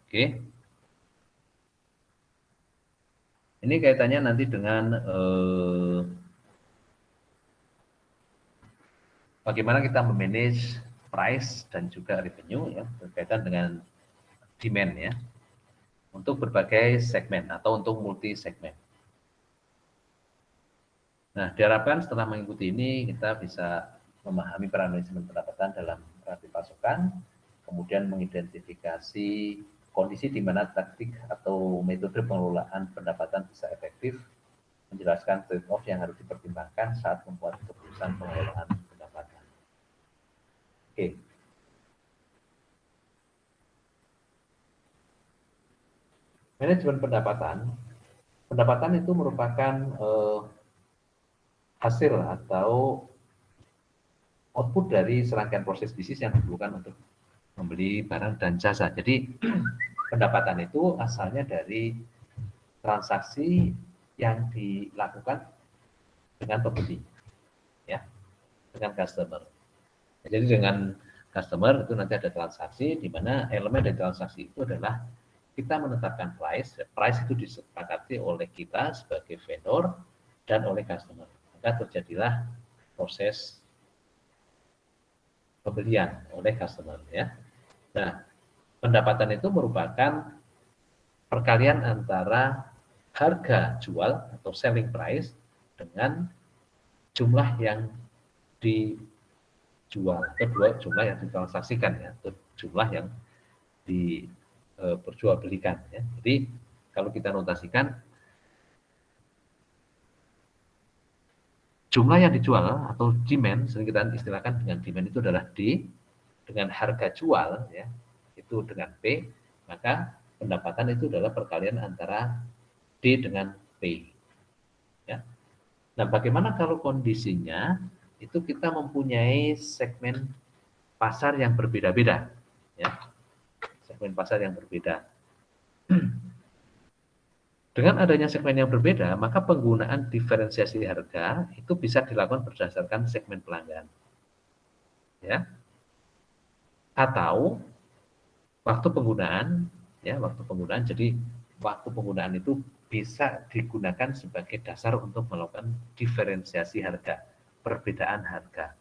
Oke. Ini kaitannya nanti dengan bagaimana kita memanage price dan juga revenue ya, berkaitan dengan demand ya, untuk berbagai segmen atau untuk multi segmen. Nah, diharapkan setelah mengikuti ini kita bisa memahami peran manajemen pendapatan dalam rantai pasokan, kemudian mengidentifikasi kondisi di mana taktik atau metode pengelolaan pendapatan bisa efektif, menjelaskan trade-off yang harus dipertimbangkan saat membuat keputusan pengelolaan pendapatan. Oke. Manajemen pendapatan, pendapatan itu merupakan hasil atau output dari serangkaian proses bisnis yang diperlukan untuk membeli barang dan jasa. Jadi pendapatan itu asalnya dari transaksi yang dilakukan dengan pembeli, ya, dengan customer. Jadi dengan customer itu nanti ada transaksi di mana elemen dari transaksi itu adalah kita menetapkan price. Price itu disepakati oleh kita sebagai vendor dan oleh customer. Maka terjadilah proses pembelian oleh customer ya. Nah, pendapatan itu merupakan perkalian antara harga jual atau selling price dengan jumlah yang dijual, kedua jumlah yang ditransaksikan ya, atau jumlah yang diperjualbelikan ya. Jadi kalau kita notasikan jumlah yang dijual atau demand, sering kita istilahkan dengan demand itu adalah D, dengan harga jual ya itu dengan P, maka pendapatan itu adalah perkalian antara D dengan P ya. Nah, bagaimana kalau kondisinya itu kita mempunyai segmen pasar yang berbeda-beda ya, segmen pasar yang berbeda. Dengan adanya segmen yang berbeda, maka penggunaan diferensiasi harga itu bisa dilakukan berdasarkan segmen pelanggan ya, atau waktu penggunaan ya, waktu penggunaan. Jadi waktu penggunaan itu bisa digunakan sebagai dasar untuk melakukan diferensiasi harga, perbedaan harga,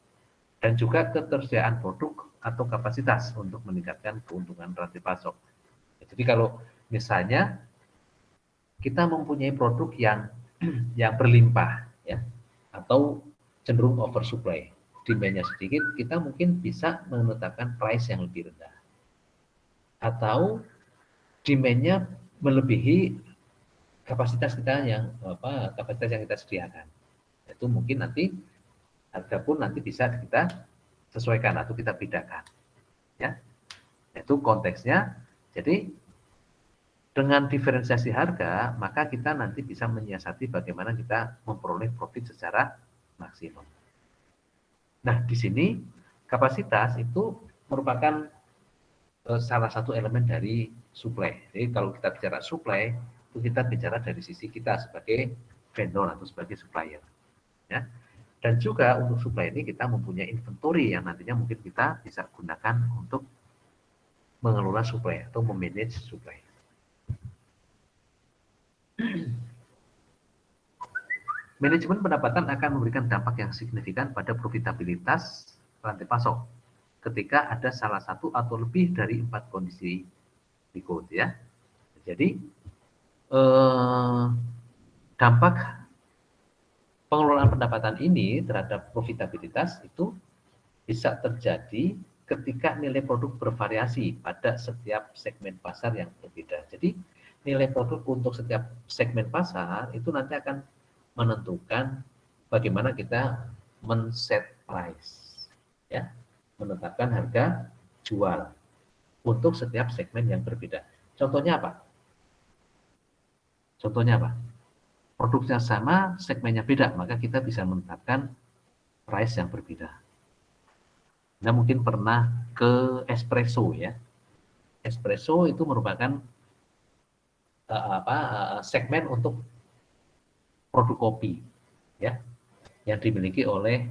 dan juga ketersediaan produk atau kapasitas untuk meningkatkan keuntungan rantai pasok. Jadi kalau misalnya kita mempunyai produk yang berlimpah ya, atau cenderung oversupply, demand-nya sedikit, kita mungkin bisa menetapkan price yang lebih rendah. Atau demand-nya melebihi kapasitas yang kita sediakan. Itu mungkin nanti harga pun nanti bisa kita sesuaikan atau kita bedakan. Ya. Itu konteksnya. Jadi dengan diferensiasi harga, maka kita nanti bisa menyiasati bagaimana kita memperoleh profit secara maksimum. Nah, di sini kapasitas itu merupakan salah satu elemen dari supply. Jadi kalau kita bicara supply, itu kita bicara dari sisi kita sebagai vendor atau sebagai supplier. Ya. Dan juga untuk supply ini kita mempunyai inventory yang nantinya mungkin kita bisa gunakan untuk mengelola supply atau memanage supply. Manajemen pendapatan akan memberikan dampak yang signifikan pada profitabilitas rantai pasok ketika ada salah satu atau lebih dari 4 kondisi berikut ya. Jadi dampak pengelolaan pendapatan ini terhadap profitabilitas itu bisa terjadi ketika nilai produk bervariasi pada setiap segmen pasar yang berbeda. Jadi nilai produk untuk setiap segmen pasar itu nanti akan menentukan bagaimana kita men-set price ya, menetapkan harga jual untuk setiap segmen yang berbeda. Contohnya apa? Contohnya apa? Produknya sama, segmennya beda, maka kita bisa menetapkan price yang berbeda. Anda mungkin pernah ke espresso ya. Espresso itu merupakan segmen untuk produk kopi ya, yang dimiliki oleh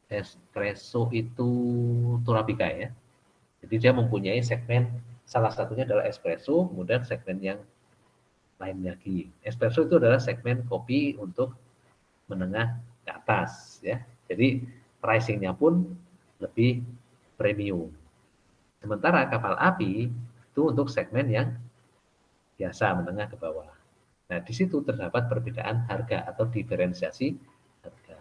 espresso itu Torabika ya. Jadi dia mempunyai segmen salah satunya adalah espresso, kemudian segmen yang lain lagi. Espresso itu adalah segmen kopi untuk menengah ke atas ya. Jadi pricing-nya pun lebih premium. Sementara kapal api itu untuk segmen yang biasa menengah ke bawah. Nah, di situ terdapat perbedaan harga atau diferensiasi harga.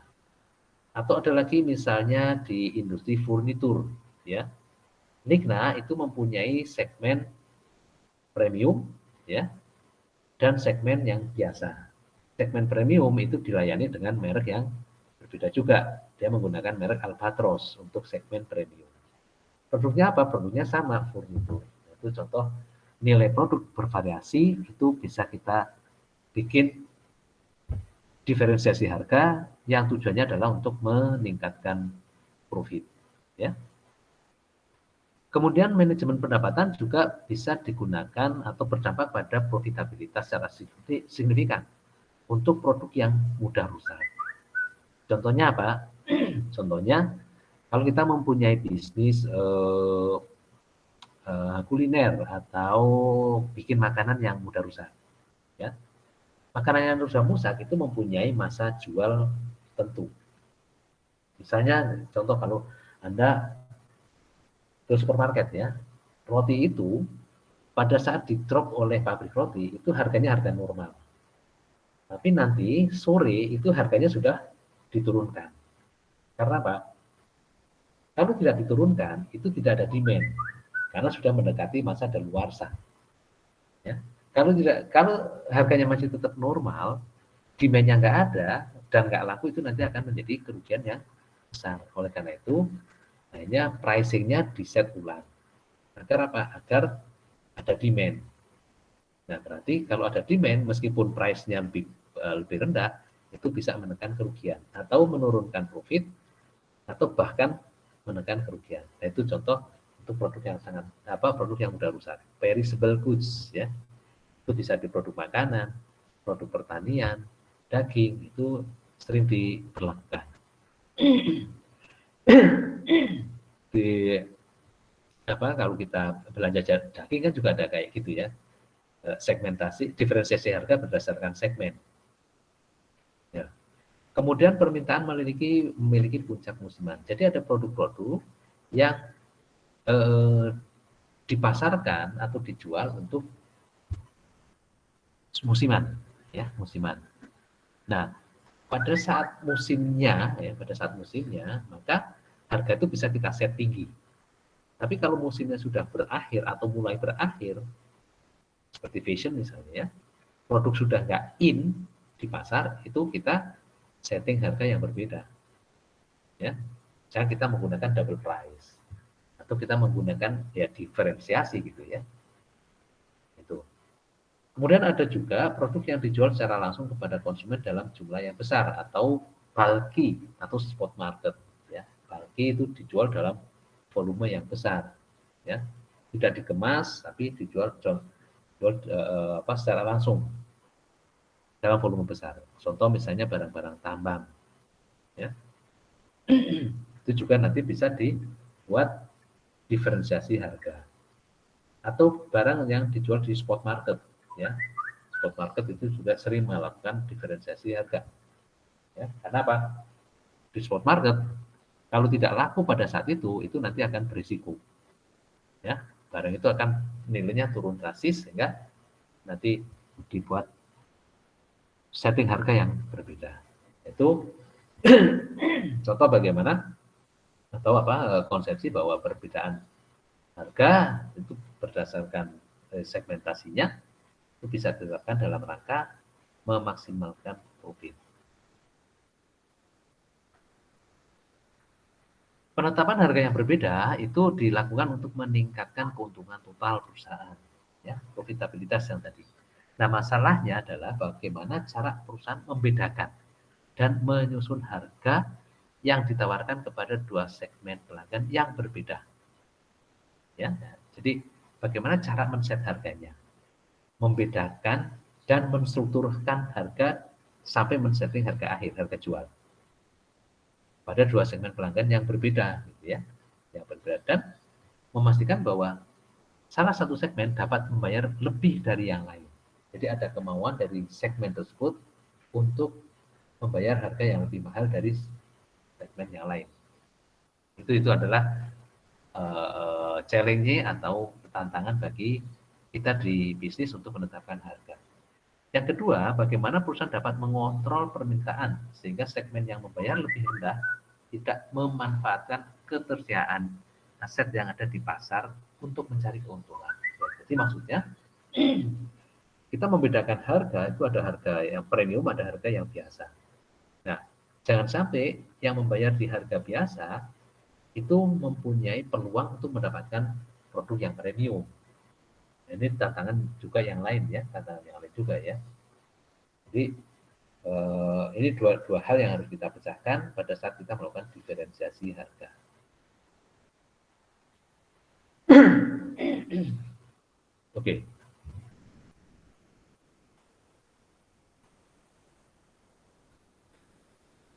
Atau ada lagi misalnya di industri furnitur ya. Nikna itu mempunyai segmen premium ya dan segmen yang biasa. Segmen premium itu dilayani dengan merek yang berbeda juga. Dia menggunakan merek Albatros untuk segmen premium. Produknya apa? Produknya sama, furnitur. Itu contoh nilai produk bervariasi, itu bisa kita bikin diferensiasi harga yang tujuannya adalah untuk meningkatkan profit. Ya. Kemudian manajemen pendapatan juga bisa digunakan atau berdampak pada profitabilitas secara signifikan untuk produk yang mudah rusak. Contohnya apa? Contohnya kalau kita mempunyai bisnis kuliner atau bikin makanan yang mudah rusak, ya. Makanan yang mudah rusak itu mempunyai masa jual tentu. Misalnya contoh kalau Anda ke supermarket ya, roti itu pada saat di-drop oleh pabrik roti itu harganya harga normal. Tapi nanti sore itu harganya sudah diturunkan. Karena apa? Kalau tidak diturunkan, itu tidak ada demand karena sudah mendekati masa daluarsa. Ya. Kalau harganya masih tetap normal, demand-nya nggak ada dan nggak laku, itu nanti akan menjadi kerugian yang besar. Oleh karena itu, akhirnya pricing-nya di-set ulang. Agar apa? Agar ada demand. Nah, berarti kalau ada demand, meskipun price-nya lebih rendah, itu bisa menekan kerugian atau menurunkan profit atau bahkan menekan kerugian. Nah, itu contoh untuk produk yang produk yang mudah rusak. Perishable goods ya. Itu bisa di produk makanan, produk pertanian, daging, itu sering diberlakukan. Di kalau kita belanja daging kan juga ada kayak gitu ya. Segmentasi, diferensiasi harga berdasarkan segmen. Ya. Kemudian permintaan memiliki puncak musiman. Jadi ada produk-produk yang dipasarkan atau dijual untuk musiman, ya musiman. Nah, pada saat musimnya, maka harga itu bisa kita set tinggi. Tapi kalau musimnya sudah berakhir atau mulai berakhir, seperti fashion misalnya, ya, produk sudah nggak in di pasar, itu kita setting harga yang berbeda. Ya, jangan kita menggunakan double price atau kita menggunakan ya diferensiasi gitu ya. Itu. Kemudian ada juga produk yang dijual secara langsung kepada konsumen dalam jumlah yang besar atau bulky atau spot market ya. Bulky itu dijual dalam volume yang besar ya. Tidak dikemas tapi dijual secara langsung dalam volume besar. Contoh misalnya barang-barang tambang ya. Itu juga nanti bisa dibuat diferensiasi harga. Atau barang yang dijual di spot market ya. Spot market itu juga sering melakukan diferensiasi harga. Ya, karena apa? Di spot market kalau tidak laku pada saat itu nanti akan berisiko. Ya, barang itu akan nilainya turun drastis sehingga nanti dibuat setting harga yang berbeda. Itu contoh bagaimana atau konsepsi bahwa perbedaan harga itu berdasarkan segmentasinya itu bisa dilakukan dalam rangka memaksimalkan profit. Penetapan harga yang berbeda itu dilakukan untuk meningkatkan keuntungan total perusahaan, ya, profitabilitas yang tadi. Nah, masalahnya adalah bagaimana cara perusahaan membedakan dan menyusun harga yang ditawarkan kepada dua segmen pelanggan yang berbeda. Ya, jadi bagaimana cara men-set harganya, membedakan dan menstrukturkan harga sampai men-setting harga akhir, harga jual pada dua segmen pelanggan yang berbeda, gitu ya, yang berbeda, dan memastikan bahwa salah satu segmen dapat membayar lebih dari yang lain. Jadi ada kemauan dari segmen tersebut untuk membayar harga yang lebih mahal dari segmen yang lain. Itu adalah challenge atau tantangan bagi kita di bisnis untuk menetapkan harga. Yang kedua, bagaimana perusahaan dapat mengontrol permintaan sehingga segmen yang membayar lebih rendah tidak memanfaatkan ketersediaan aset yang ada di pasar untuk mencari keuntungan. Jadi maksudnya kita membedakan harga, itu ada harga yang premium, ada harga yang biasa. Nah, jangan sampai yang membayar di harga biasa itu mempunyai peluang untuk mendapatkan produk yang premium. Ini tantangan juga yang lain ya, tantangan yang lain juga ya. Jadi ini dua hal yang harus kita pecahkan pada saat kita melakukan diferensiasi harga. Oke.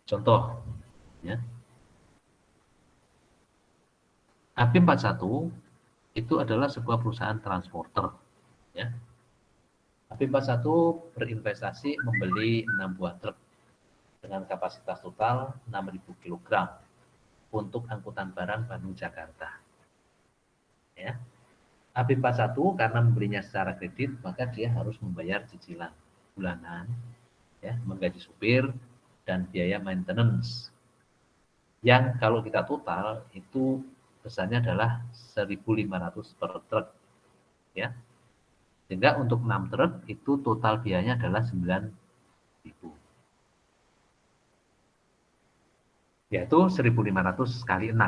Contoh, ya. AP41 itu adalah sebuah perusahaan transporter. Ya. AP41 berinvestasi membeli 6 buah truk dengan kapasitas total 6.000 kg untuk angkutan barang Bandung Jakarta. Ya. AP41 karena membelinya secara kredit, maka dia harus membayar cicilan bulanan, ya, menggaji supir dan biaya maintenance. Yang kalau kita total itu besarnya adalah 1.500 per truk, ya. Sehingga untuk 6 truk itu total biayanya adalah 9.000. Yaitu 1.500 kali 6,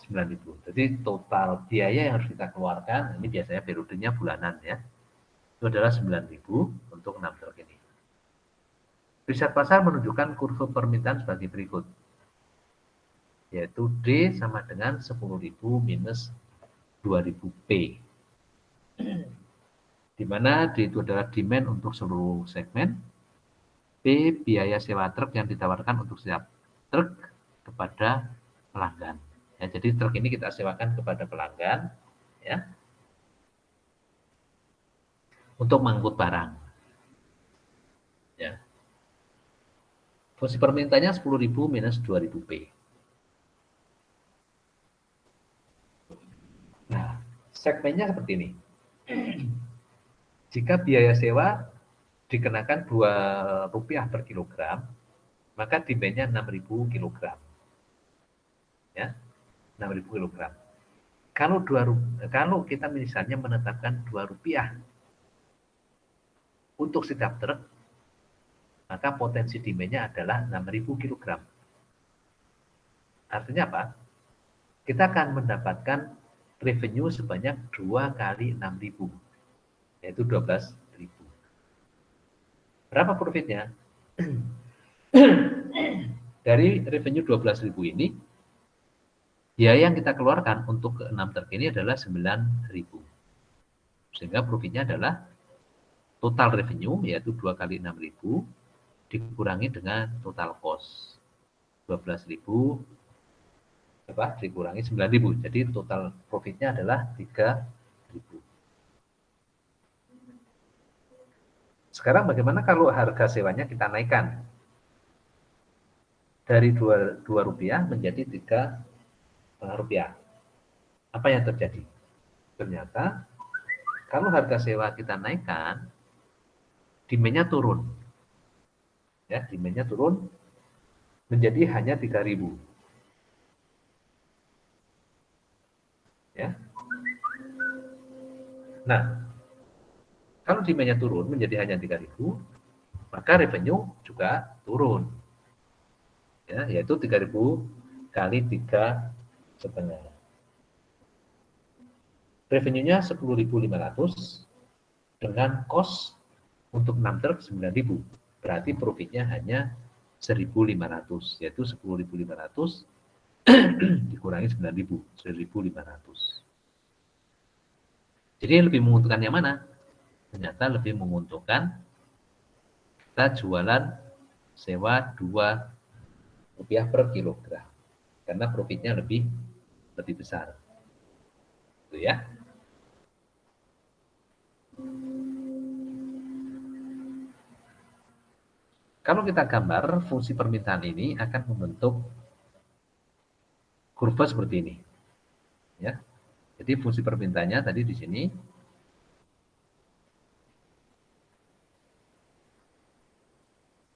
9.000. Jadi total biaya yang harus kita keluarkan, ini biasanya periodenya bulanan ya, itu adalah 9.000 untuk 6 truk ini. Riset pasar menunjukkan kurva permintaan sebagai berikut, yaitu D sama dengan 10.000 minus 2.000 P, di mana D itu adalah demand untuk seluruh segmen, P biaya sewa truk yang ditawarkan untuk setiap truk kepada pelanggan. Ya, jadi truk ini kita sewakan kepada pelanggan, ya, untuk mengangkut barang. Ya. Fungsi permintaannya 10.000 minus 2.000 P. Nah, segmennya seperti ini. Jika biaya sewa dikenakan Rp2 per kilogram, maka demand-nya 6.000 kilogram. Ya, 6.000 kilogram. Kalau kita misalnya menetapkan Rp2 untuk setiap truk, maka potensi demand-nya adalah 6.000 kilogram. Artinya apa? Kita akan mendapatkan revenue sebanyak 2 kali 6.000, yaitu 12.000. Berapa profitnya? Dari revenue 12.000 ini, biaya yang kita keluarkan untuk ke 6 truk ini adalah 9.000. Sehingga profitnya adalah total revenue, yaitu 2 kali 6.000, dikurangi dengan total cost. 12.000 dikurangi 9.000. Jadi total profitnya adalah 3.000. Sekarang bagaimana kalau harga sewanya kita naikkan dari 2 rupiah menjadi 3 rupiah? Apa yang terjadi? Ternyata kalau harga sewa kita naikkan, demand-nya turun. Ya, demand-nya turun menjadi hanya 3.000. Ya. Nah, kalau demand-nya turun menjadi hanya 3.000, maka revenue juga turun. Ya, yaitu 3.000 kali 3,5. Revenue-nya 10.500 dengan cost untuk 6 truk 9.000. Berarti profitnya hanya 1.500, yaitu 10.500 dikurangi 9.000, 1.500. Jadi lebih menguntungkan yang mana? Ternyata lebih menguntungkan kita jualan sewa 2 rupiah per kilogram, karena profitnya lebih besar. Itu ya. Kalau kita gambar, fungsi permintaan ini akan membentuk kurva seperti ini. Ya. Jadi fungsi permintaannya tadi di sini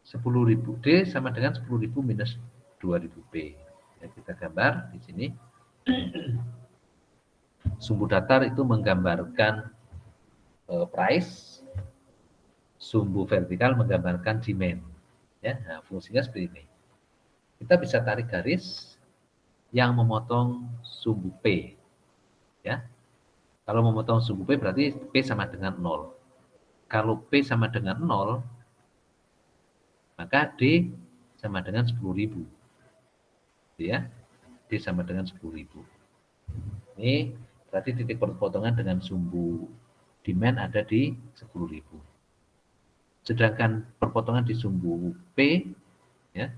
10.000 D sama dengan 10.000 minus 2.000 P. Ya, kita gambar di sini. Sumbu datar itu menggambarkan price, sumbu vertikal menggambarkan demand. Ya, nah, fungsinya seperti ini. Kita bisa tarik garis yang memotong sumbu P. Ya. Kalau memotong sumbu P berarti P sama dengan 0. Kalau P sama dengan 0, maka D sama dengan 10.000. Ya, D sama dengan 10.000. Ini berarti titik perpotongan dengan sumbu demand ada di 10.000. Sedangkan perpotongan di sumbu P, ya,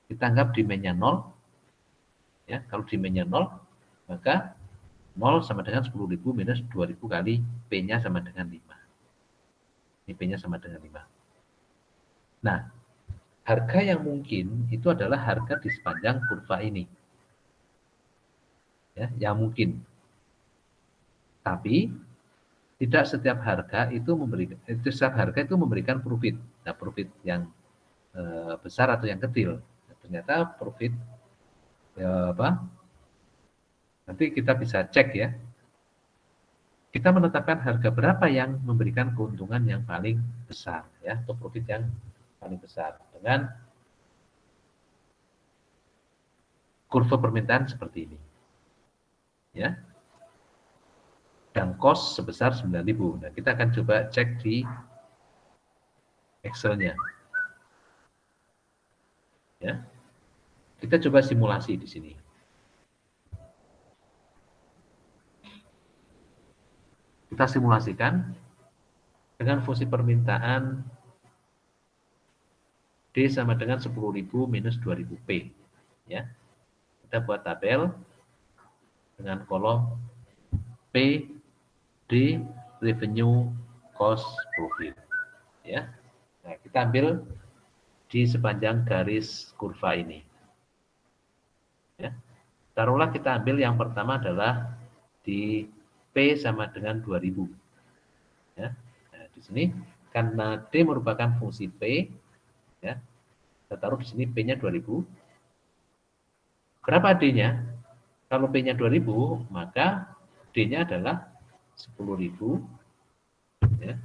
kita anggap demand-nya 0. Ya, kalau demand-nya 0, maka 0 sama dengan 10.000 minus 2.000 kali P-nya sama dengan 5. Ini P-nya sama dengan 5. Nah, harga yang mungkin itu adalah harga di sepanjang kurva ini. Ya, yang mungkin. Tapi tidak setiap harga itu memberikan profit. Nah, profit yang besar atau yang kecil. Nah, ternyata profit ya apa? Nanti kita bisa cek ya. Kita menetapkan harga berapa yang memberikan keuntungan yang paling besar ya, atau profit yang paling besar dengan kurva permintaan seperti ini. Ya. Dan cost sebesar 9.000. Nah, kita akan coba cek di Excel-nya. Ya. Kita coba simulasi di sini. Kita simulasikan dengan fungsi permintaan D sama dengan 10.000 minus 2.000 P. Ya. Kita buat tabel dengan kolom P, D, revenue, cost, profit. Ya. Nah, kita ambil di sepanjang garis kurva ini. Ya. Taruhlah kita ambil yang pertama adalah di P sama dengan 2000. Ya. Nah, di sini karena D merupakan fungsi P, ya, kita taruh di sini P-nya 2000. Berapa D-nya? Kalau P-nya 2000, maka D-nya adalah 10.000, ya,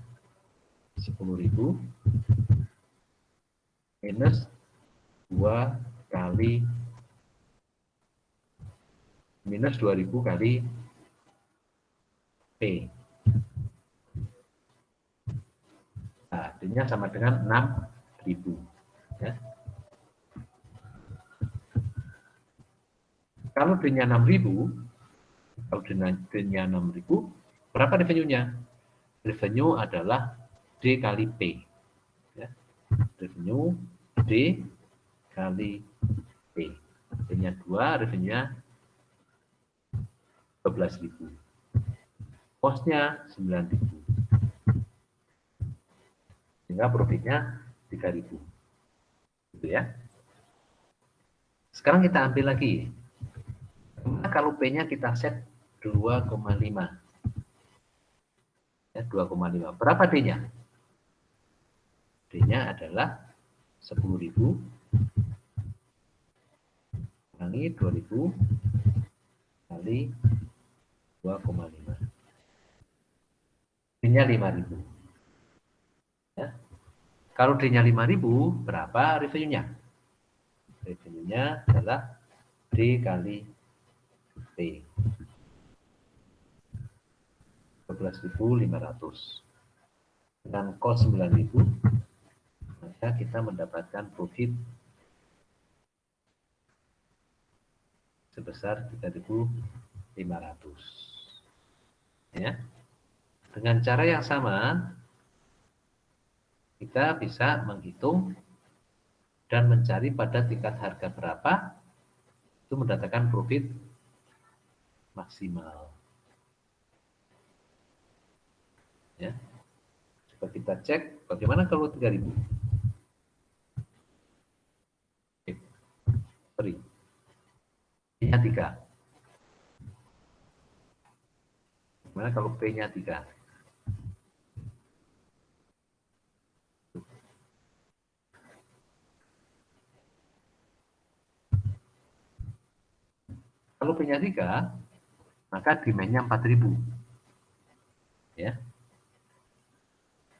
10.000 minus 2 kali minus 2.000 kali P. Nah, D-nya sama dengan 6.000. Ya. Kalau D-nya 6.000, kalau D-nya 6.000, berapa revenue-nya? Revenue adalah D kali P. Ya. Revenue D kali P. D-nya 2, revenue-nya 12.000. Cost-nya 9.000. Sehingga profitnya 3.000. Gitu ya. Sekarang kita ambil lagi. Kalau P-nya kita set 2,5. Ya, 2,5. Berapa D-nya? D-nya adalah 10.000 kali 2.000 kali 2,5. D-nya 5.000. Ya. Kalau D-nya 5.000, berapa revenue-nya? Revenue-nya adalah D kali P. 12.500. Dengan cost 9.000, maka kita mendapatkan profit sebesar 3.500. Ya. Dengan cara yang sama, kita bisa menghitung dan mencari pada tingkat harga berapa itu mendatangkan profit maksimal. Ya. Coba kita cek bagaimana kalau 3.000. Free. P-nya 3. Bagaimana kalau P-nya 3? Kalau P-nya 3, maka demand-nya 4.000. Ya.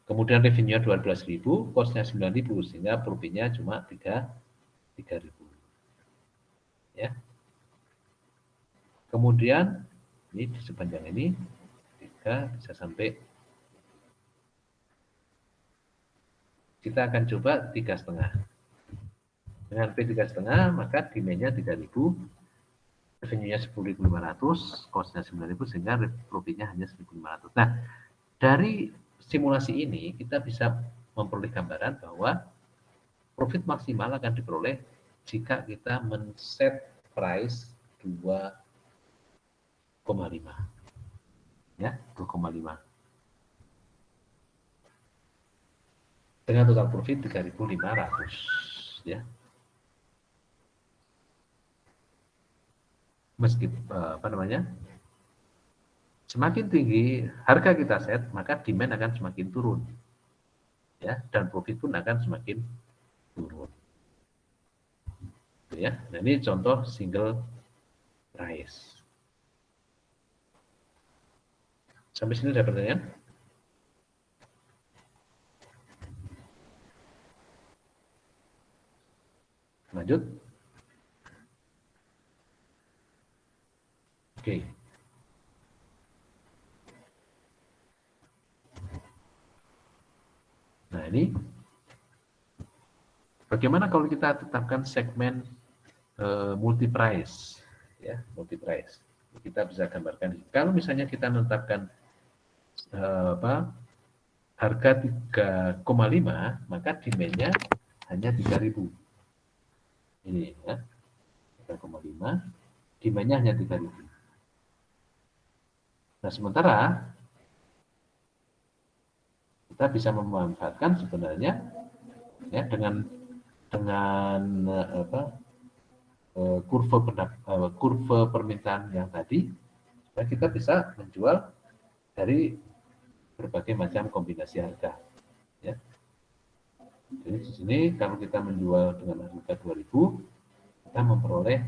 Kemudian revenue 12.000, cost-nya 9.000, sehingga profit-nya cuma 3.000. Ya. Kemudian ini di sepanjang ini 3 bisa sampai, kita akan coba 3,5. Dengan P 3,5 maka demand-nya 3.000, revenue-nya 10.500, cost-nya 9.000, sehingga profit-nya hanya 1.500. Nah, dari simulasi ini kita bisa memperoleh gambaran bahwa profit maksimal akan diperoleh jika kita men-set price 2,5. Ya, 2,5. Dengan total profit 3.500, ya. Meskipun semakin tinggi harga kita set, maka demand akan semakin turun, ya, dan profit pun akan semakin turun. Ya, nah ini contoh single price. Sampai sini ada pertanyaan? Lanjut. Oke. Nah ini, bagaimana kalau kita tetapkan segmen multi price, ya, multi price. Kita bisa gambarkan. Kalau misalnya kita menetapkan harga 3,5, maka demand-nya hanya 3.000. Ini ya, 3,5, demand-nya hanya 3.000. Nah, sementara kita bisa memanfaatkan sebenarnya ya dengan kurva permintaan yang tadi, kita bisa menjual dari berbagai macam kombinasi harga. Ya. Jadi di sini kalau kita menjual dengan harga 2.000, kita memperoleh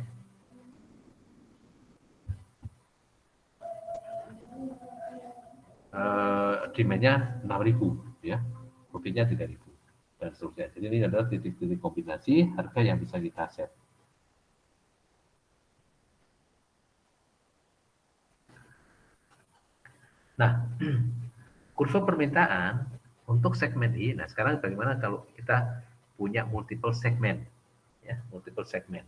demand-nya 6.000, ya, profitnya 3.000 dan seterusnya. Jadi ini adalah titik-titik kombinasi harga yang bisa kita set. Nah, kurva permintaan untuk segmen I. Nah, sekarang bagaimana kalau kita punya multiple segmen, ya, multiple segmen.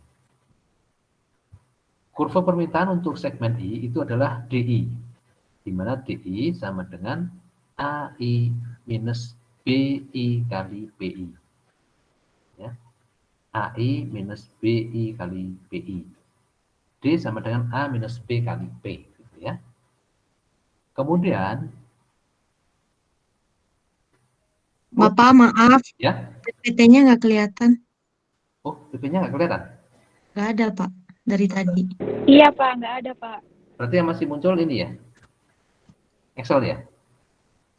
Kurva permintaan untuk segmen I itu adalah DI, di mana DI sama dengan AI minus BI kali PI. Ya. AI minus BI kali PI. D sama dengan A minus B kali P. Gitu ya. Kemudian, Bapak, maaf, ya. PPT-nya nggak kelihatan. Oh, PP-nya nggak kelihatan? Nggak ada, Pak, dari tadi. Iya, Pak, nggak ada, Pak. Berarti yang masih muncul ini ya? Excel ya?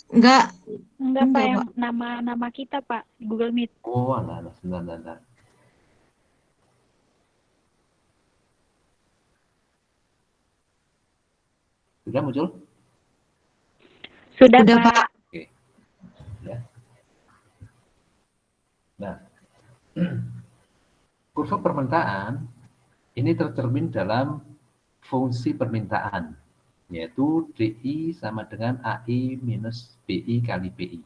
Enggak, Enggak, Pak, yang Pak. nama kita, Pak, di Google Meet. Oh, alah, sebentar. Sudah muncul? Sudah, Udah, Pak. Pak. Oke. Ya. Nah, kurva permintaan ini tercermin dalam fungsi permintaan, yaitu DI sama dengan AI minus BI kali PI.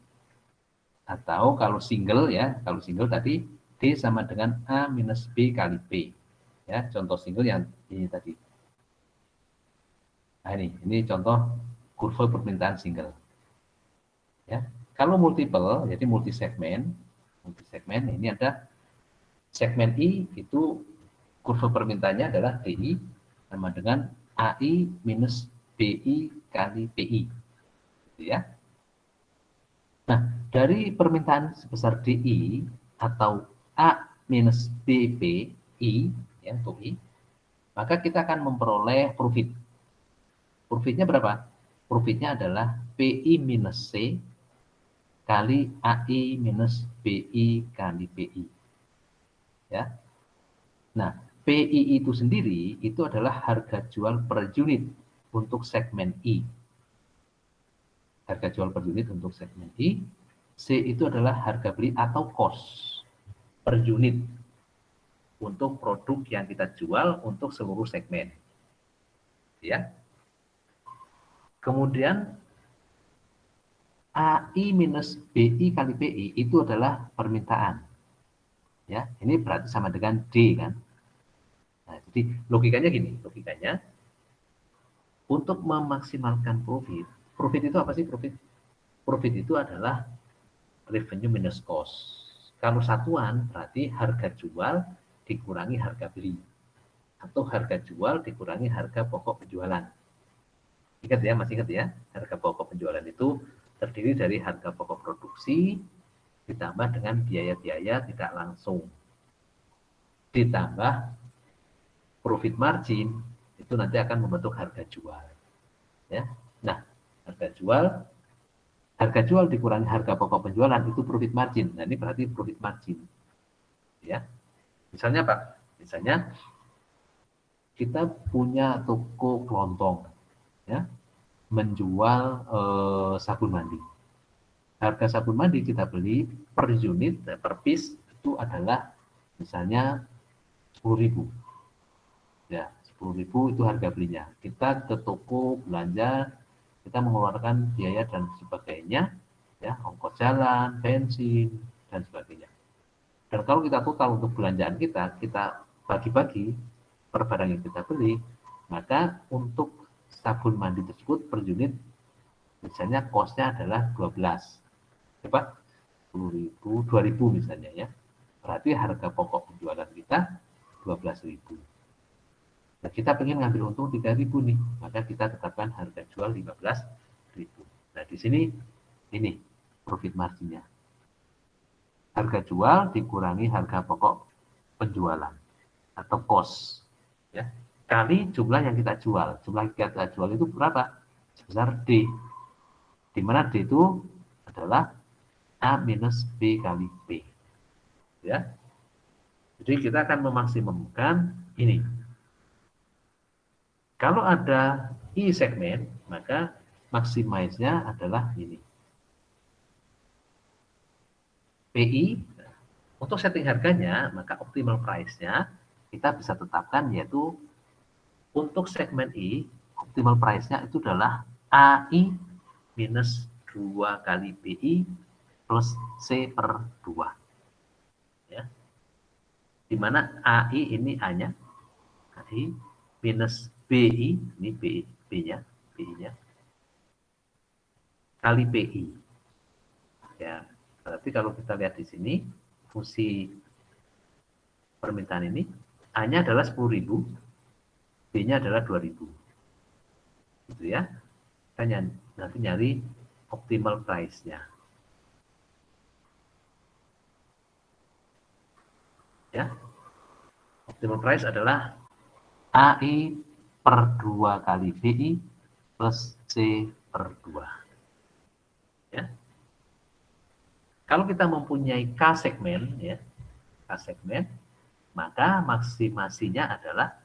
Atau kalau single ya, kalau single tadi D sama dengan A minus B kali P. Ya, contoh single yang ini tadi. Nah, ini contoh kurva permintaan single. Ya, kalau multiple, jadi multi segmen ini ada segmen I itu kurva permintaannya adalah DI sama dengan AI minus BI kali PI. Gitu ya. Nah, dari permintaan sebesar DI atau A minus BPI, ya, untuk I, maka kita akan memperoleh profit. Profitnya berapa? Profitnya adalah PI minus C kali AI minus BI kali PI. Ya. Nah, PI itu sendiri itu adalah harga jual per unit untuk segmen I. Harga jual per unit untuk segmen I. C itu adalah harga beli atau cost per unit untuk produk yang kita jual untuk seluruh segmen. Ya. Kemudian AI minus BI kali PI itu adalah permintaan. Ya, ini berarti sama dengan D kan. Nah, jadi logikanya gini, logikanya untuk memaksimalkan profit, profit itu apa sih profit? Profit itu adalah revenue minus cost. Kalau satuan berarti harga jual dikurangi harga beli atau harga jual dikurangi harga pokok penjualan. Ingat ya, masih ingat ya, harga pokok penjualan itu terdiri dari harga pokok produksi ditambah dengan biaya-biaya tidak langsung ditambah profit margin itu nanti akan membentuk harga jual. Ya. Nah, harga jual dikurangi harga pokok penjualan itu profit margin. Nah, ini berarti profit margin. Ya. Misalnya Pak, misalnya kita punya toko kelontong, ya, menjual sabun mandi. Harga sabun mandi kita beli per unit, per piece itu adalah misalnya 10.000. Ya, 10.000 itu harga belinya. Kita ke toko belanja, kita mengeluarkan biaya dan sebagainya, ya, ongkos jalan, bensin, dan sebagainya. Dan kalau kita total untuk belanjaan kita bagi-bagi per barang yang kita beli, maka untuk sabun mandi tersebut per unit, misalnya cost-nya adalah 12. Coba 10.000, 2.000 misalnya ya. Berarti harga pokok penjualan kita 12.000. Nah, kita pengen ngambil untung 3.000 nih, maka kita tetapkan harga jual 15.000. Nah, di sini ini profit marginnya. Harga jual dikurangi harga pokok penjualan atau cost, ya, kali jumlah yang kita jual. Jumlah yang kita jual itu berapa? Sebesar D. Di mana D itu adalah A minus B kali P. Ya. Jadi kita akan memaksimumkan ini. Kalau ada I segmen, maka maximize-nya adalah ini. PI, untuk setting harganya, maka optimal price-nya kita bisa tetapkan yaitu untuk segmen I, optimal price-nya itu adalah AI minus 2 kali BI plus C per 2. Ya. Di mana AI ini A-nya, AI minus BI, ini B-nya, BI-nya, kali PI. Ya, berarti kalau kita lihat di sini, fungsi permintaan ini, A-nya adalah 10.000, B-nya adalah 2.000. Gitu ya. Kita nanti nyari optimal price-nya. Ya. Optimal price adalah AI per 2 kali BI plus C per 2. Ya. Kalau kita mempunyai K segmen, ya, K segmen, maka maksimasinya adalah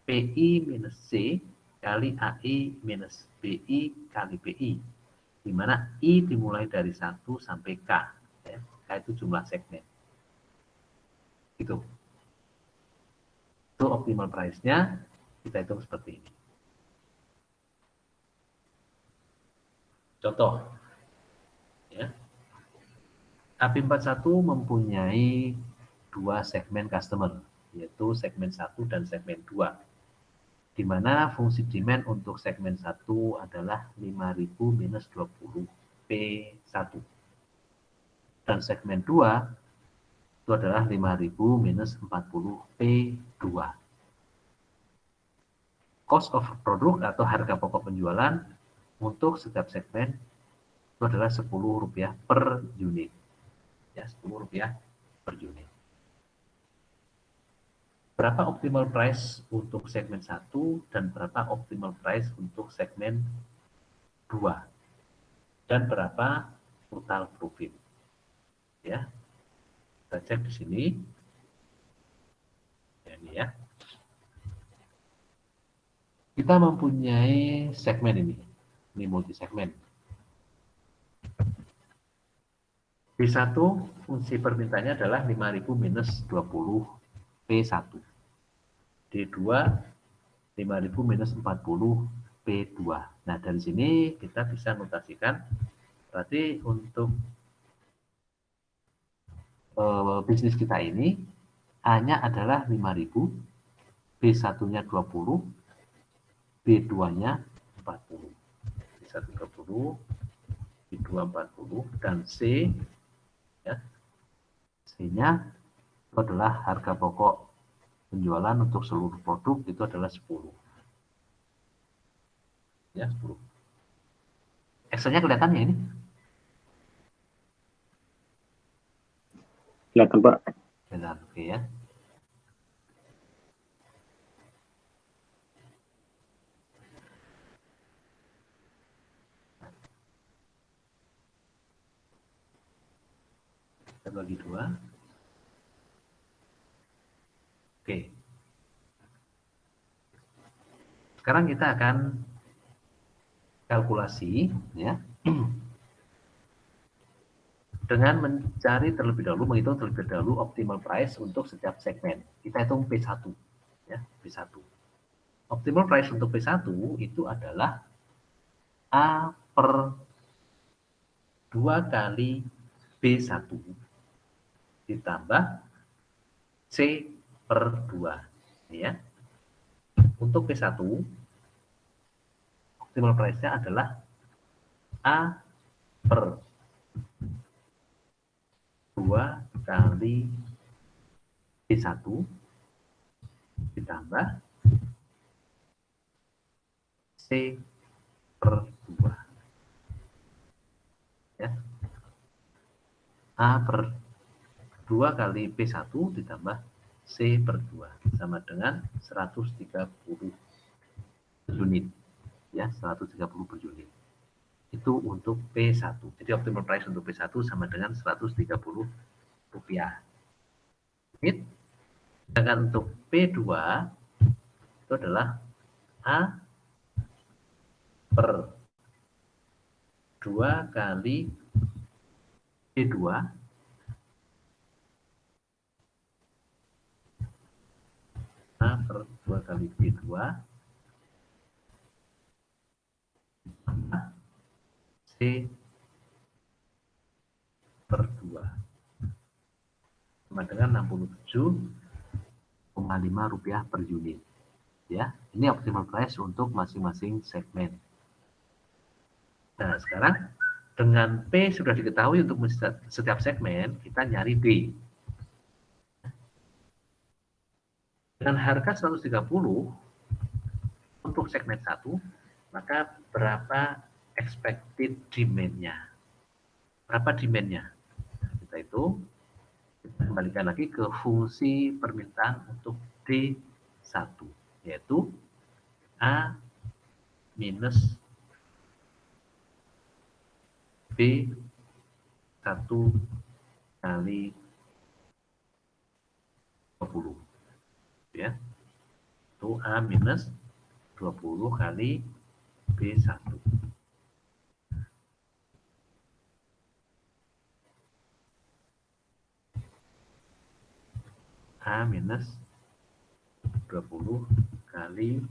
PI minus C kali AI minus BI kali PI, di mana I dimulai dari 1 sampai K. Ya. K itu jumlah segmen. Itu optimal price-nya, kita hitung seperti ini. Contoh, ya, AP41 mempunyai 2 segmen customer, yaitu segmen 1 dan segmen 2. Di mana fungsi demand untuk segmen 1 adalah 5.000 minus 20 P1. Dan segmen 2 itu adalah 5.000 minus 40 P2. Cost of product atau harga pokok penjualan untuk setiap segmen itu adalah Rp10 per unit. Ya, Rp10 per unit. Berapa optimal price untuk segmen 1 dan berapa optimal price untuk segmen 2? Dan berapa total profit? Ya. Kita cek di sini. Ya, ini ya. Kita mempunyai segmen ini. Ini multi segmen. B1 fungsi permintaannya adalah 5.000 minus 20 P1. D2 5.000 minus 40 P2. Nah, dari sini kita bisa notasikan berarti untuk bisnis kita ini A-nya adalah 5.000, B1-nya 20, B2-nya 40. B1 20, B2 40 dan C ya. C-nya itu adalah harga pokok penjualan untuk seluruh produk itu adalah 10. Ya, 10. Excel-nya kelihatan ya ini? Kelihatan, Pak. Kelihatan, oke ya. Kita bagi 2. Oke. Sekarang kita akan kalkulasi ya. Dengan mencari terlebih dahulu, menghitung terlebih dahulu optimal price untuk setiap segmen. Kita hitung P1 ya, P1. Optimal price untuk P1 itu adalah A per 2 kali B1 ditambah C per 2 ya. Untuk P1 optimal price-nya adalah A per 2 kali B1 ditambah C per 2 ya. A per 2 kali P1 ditambah C per 2 sama dengan 130 unit ya, 130 per unit. Itu untuk P1. Jadi optimal price untuk P1 sama dengan 130 rupiah. Sedangkan untuk P2 itu adalah A per 2 kali P2 A per 2 kali P2 C per 2 sama dengan 67,5 rupiah per unit ya. Ini optimal price untuk masing-masing segmen. Nah, sekarang dengan P sudah diketahui untuk setiap segmen, kita nyari D. Dengan harga 130 untuk segmen 1, maka berapa expected demand-nya? Berapa demand-nya? Kita hitung, kita kembalikan lagi ke fungsi permintaan untuk D1, yaitu A minus B1 kali 20. Ya. Itu A minus 20 kali B1. A minus 20 kali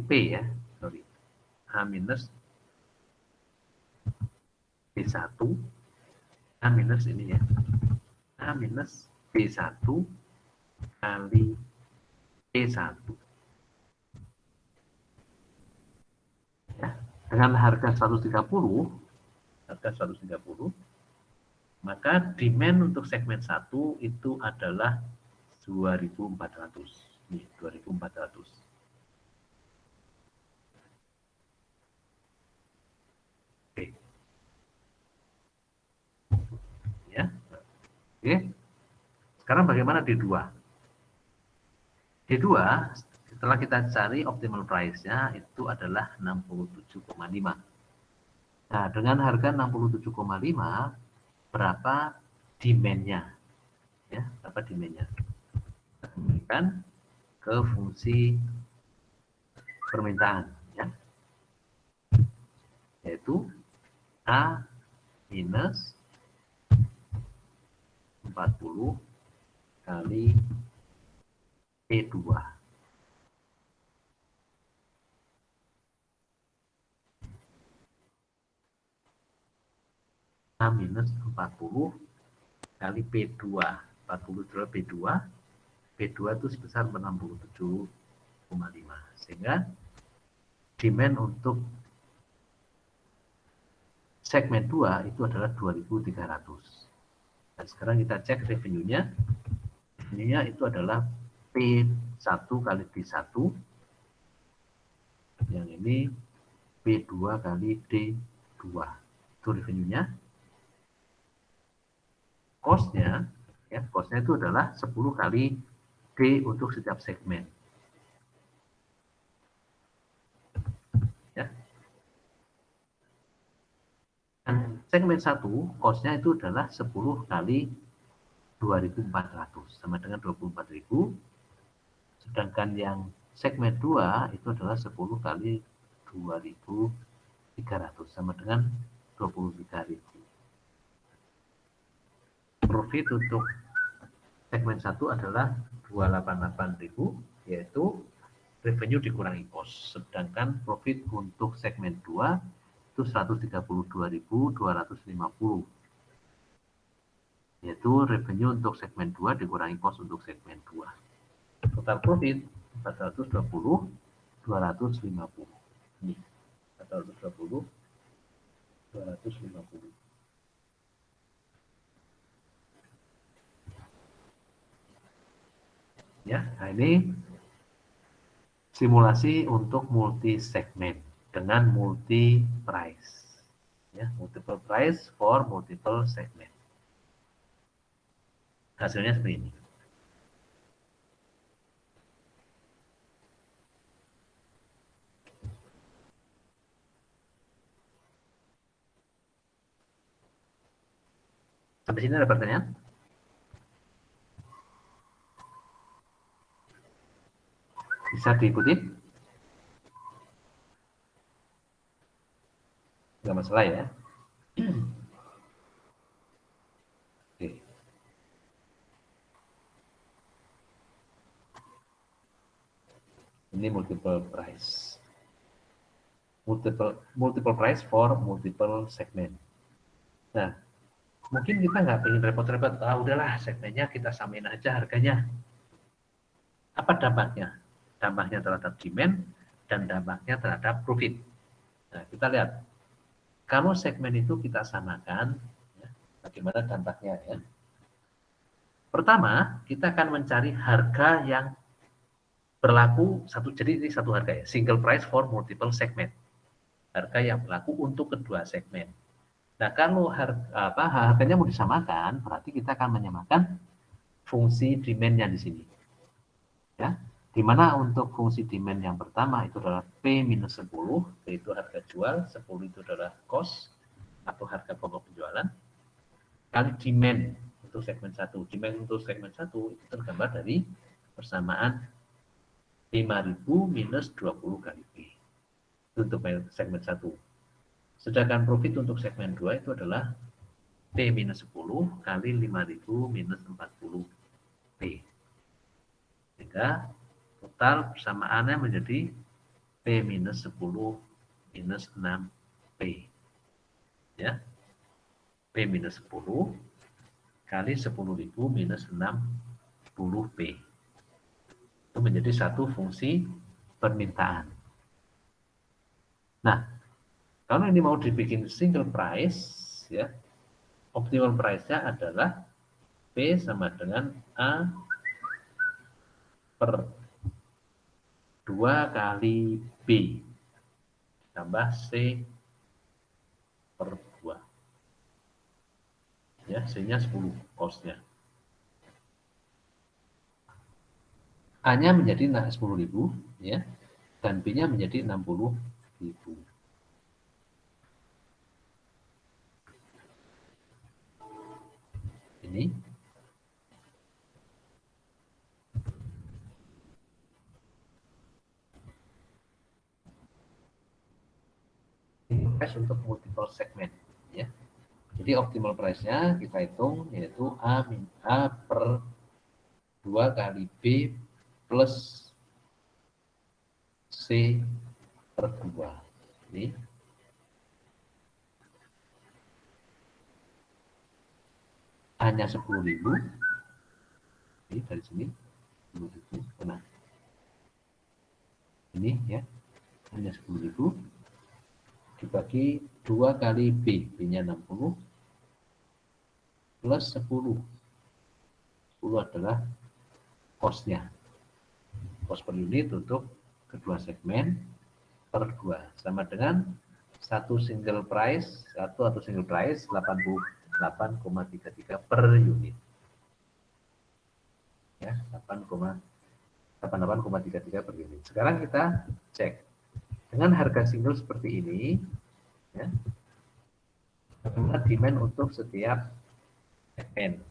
P ya, sorry. A minus B1, A minus ini ya, A minus B1 kali P1. Ya, dengan harga 130, maka demand untuk segmen 1 itu adalah 2.400. Ini 2.400. Oke. Ya. Oke. Sekarang bagaimana D2? D2 setelah kita cari optimal price-nya itu adalah 67,5. Nah, dengan harga 67,5 berapa demand-nya? Ya, berapa demand-nya? Kita kembalikan ke fungsi permintaan ya. Yaitu A minus 40 kali P2. A minus 40 kali P2. 40 adalah P2. P2 itu sebesar 67,5. Sehingga demand untuk segmen 2 itu adalah 2.300. Dan sekarang kita cek revenue-nya. Revenue-nya itu adalah P1 kali D1. Yang ini P2 kali D2. Itu revenue-nya. Cost-nya, ya, cost-nya itu adalah 10 kali D untuk setiap segmen. Ya. Dan segmen 1, cost-nya itu adalah 10 kali 2.400, sama dengan 24.000. Sedangkan yang segmen 2 itu adalah 10 kali 2.300, sama dengan 23.000. Profit untuk segmen 1 adalah 288.000, yaitu revenue dikurangi cost. Sedangkan profit untuk segmen 2 itu 132.250, yaitu revenue untuk segmen 2 dikurangi cost untuk segmen 2. Total profit 420.250. Ini 420.250. Ya, nah ini simulasi untuk multi segmen dengan multi price. Ya, multiple price for multiple segment. Hasilnya seperti ini. Sampai sini ada pertanyaan? Bisa diikuti? Nggak masalah ya. Oke. Ini multiple price. Multiple price for multiple segment. Nah, mungkin kita nggak pengen repot-repot. Udahlah segmennya kita samain aja harganya. Apa dampaknya? Dampaknya terhadap demand dan dampaknya terhadap profit. Nah, kita lihat. Kalau segmen itu kita samakan, ya, bagaimana dampaknya ya? Pertama, kita akan mencari harga yang berlaku satu, jadi ini satu harga ya, single price for multiple segment. Harga yang berlaku untuk kedua segmen. Nah, kalau harganya mau disamakan, berarti kita akan menyamakan fungsi demand-nya di sini. Ya, di mana untuk fungsi demand yang pertama itu adalah P-10, P itu harga jual, 10 itu adalah cost atau harga pokok penjualan, kali demand untuk segmen 1. Demand untuk segmen 1 itu tergambar dari persamaan 5.000 minus 20 kali P. Itu untuk segmen 1. Sedangkan profit untuk segmen 2 itu adalah P-10 kali 5.000 minus 40 P. Sehingga total persamaannya menjadi P-10 minus 6P. Ya. P-10 kali 10.000 minus 60P. Itu menjadi satu fungsi permintaan. Nah, kalau ini mau dibikin single price, ya, optimal price-nya adalah P sama dengan A per 2 kali B tambah C per 2. Ya, C-nya 10 cost-nya. A-nya menjadi 10.000 ya, dan B-nya menjadi 60.000. Ini price untuk multiple segment ya. Jadi optimal price-nya kita hitung yaitu A per 2 kali B plus C per 2. Ini hanya 10.000. Ini dari sini 10.000. Nah, ini ya hanya 10.000 dibagi 2 kali B, B-nya 60 plus 10. 10 adalah cost-nya. Cost per unit untuk kedua segmen per 2 sama dengan satu single price 88,33 per unit. Ya, 88,33 per unit. Sekarang kita cek dengan harga single seperti ini ya. Bagaimana demand untuk setiap segmen.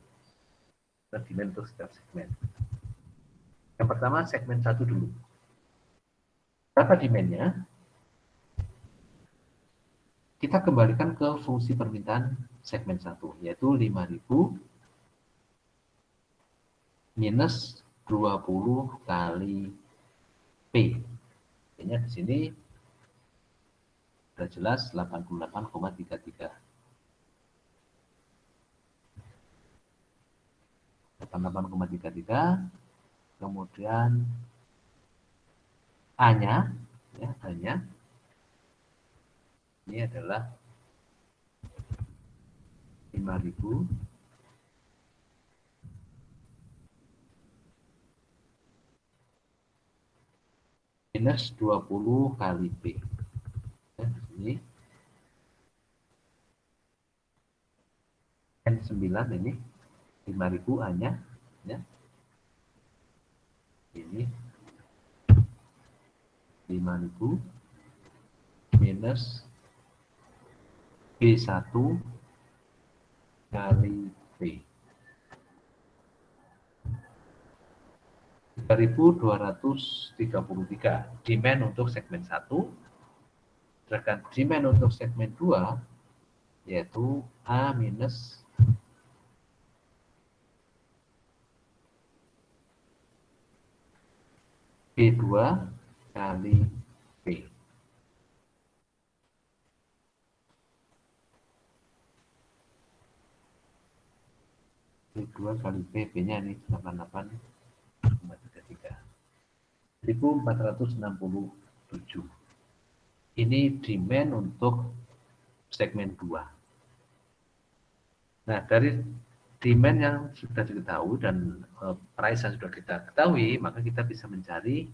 Demand untuk setiap segmen. Yang pertama segmen 1 dulu. Berapa demand-nya? Kita kembalikan ke fungsi permintaan segmen 1, yaitu 5.000 minus 20 kali P. P-nya di sini sudah jelas 88,33. 88,33. Kemudian A-nya, ya, A-nya ini adalah 5.000 minus 20 kali P. Ya, ini N9 ini 5.000 A-nya ya. Ini 5.000 minus B1 kali P. 3.233 demand untuk segmen 1, sedangkan demand untuk segmen 2 yaitu A minus B2 kali P. B2 kali P, P-nya ini 88,33. 1.467. Ini demand untuk segmen 2. Nah, dari demand yang sudah diketahui dan price yang sudah kita ketahui, maka kita bisa mencari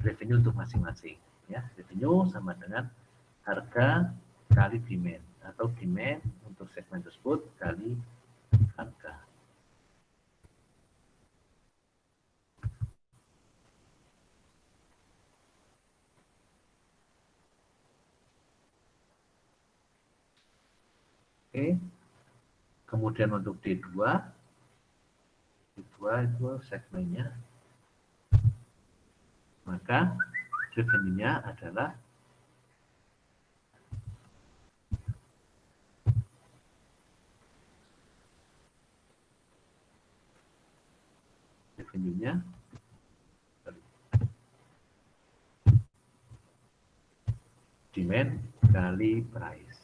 revenue untuk masing-masing. Ya, revenue sama dengan harga kali demand atau demand untuk segmen tersebut kali harga. Oke. Kemudian untuk D2 itu segmennya, maka revenue-nya adalah demand kali price.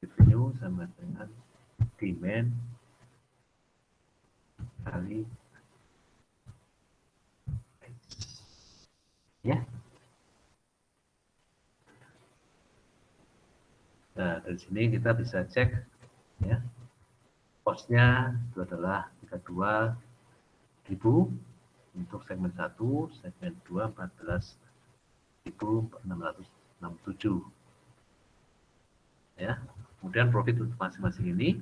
Revenue sama dengan demand kali price. Ya. Nah, dari sini kita bisa cek ya. Cost-nya itu adalah 32 ribu untuk segmen 1, segmen 2 14.667 ya. Kemudian profit untuk masing-masing ini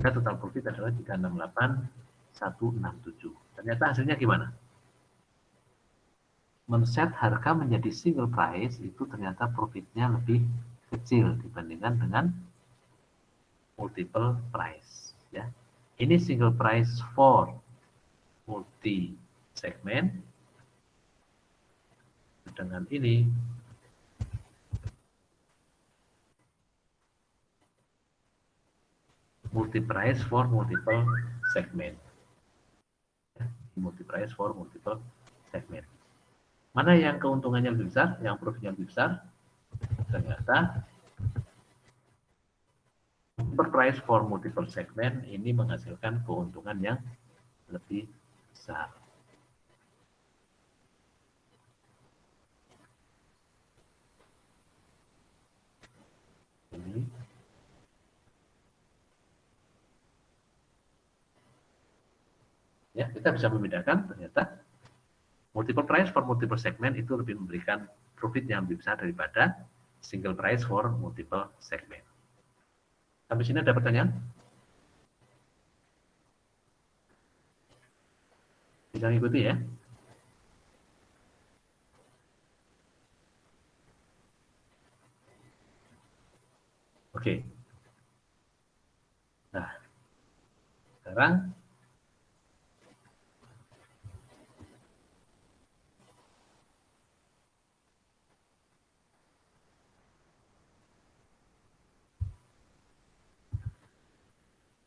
total profit adalah 368.167. Ternyata hasilnya gimana? Men-set harga menjadi single price itu ternyata profitnya lebih kecil dibandingkan dengan multiple price ya. Ini single price for multi segment, dengan ini multi price for multiple segment. Multi price for multiple segment. Mana yang keuntungannya lebih besar, yang profitnya lebih besar? Ternyata multiple price for multiple segment ini menghasilkan keuntungan yang lebih besar. Ini ya, kita bisa membedakan ternyata multiple price for multiple segment itu lebih memberikan profit yang lebih besar daripada single price for multiple segment. Sampai sini ada pertanyaan? Bisa ikuti ya. Oke. Nah, sekarang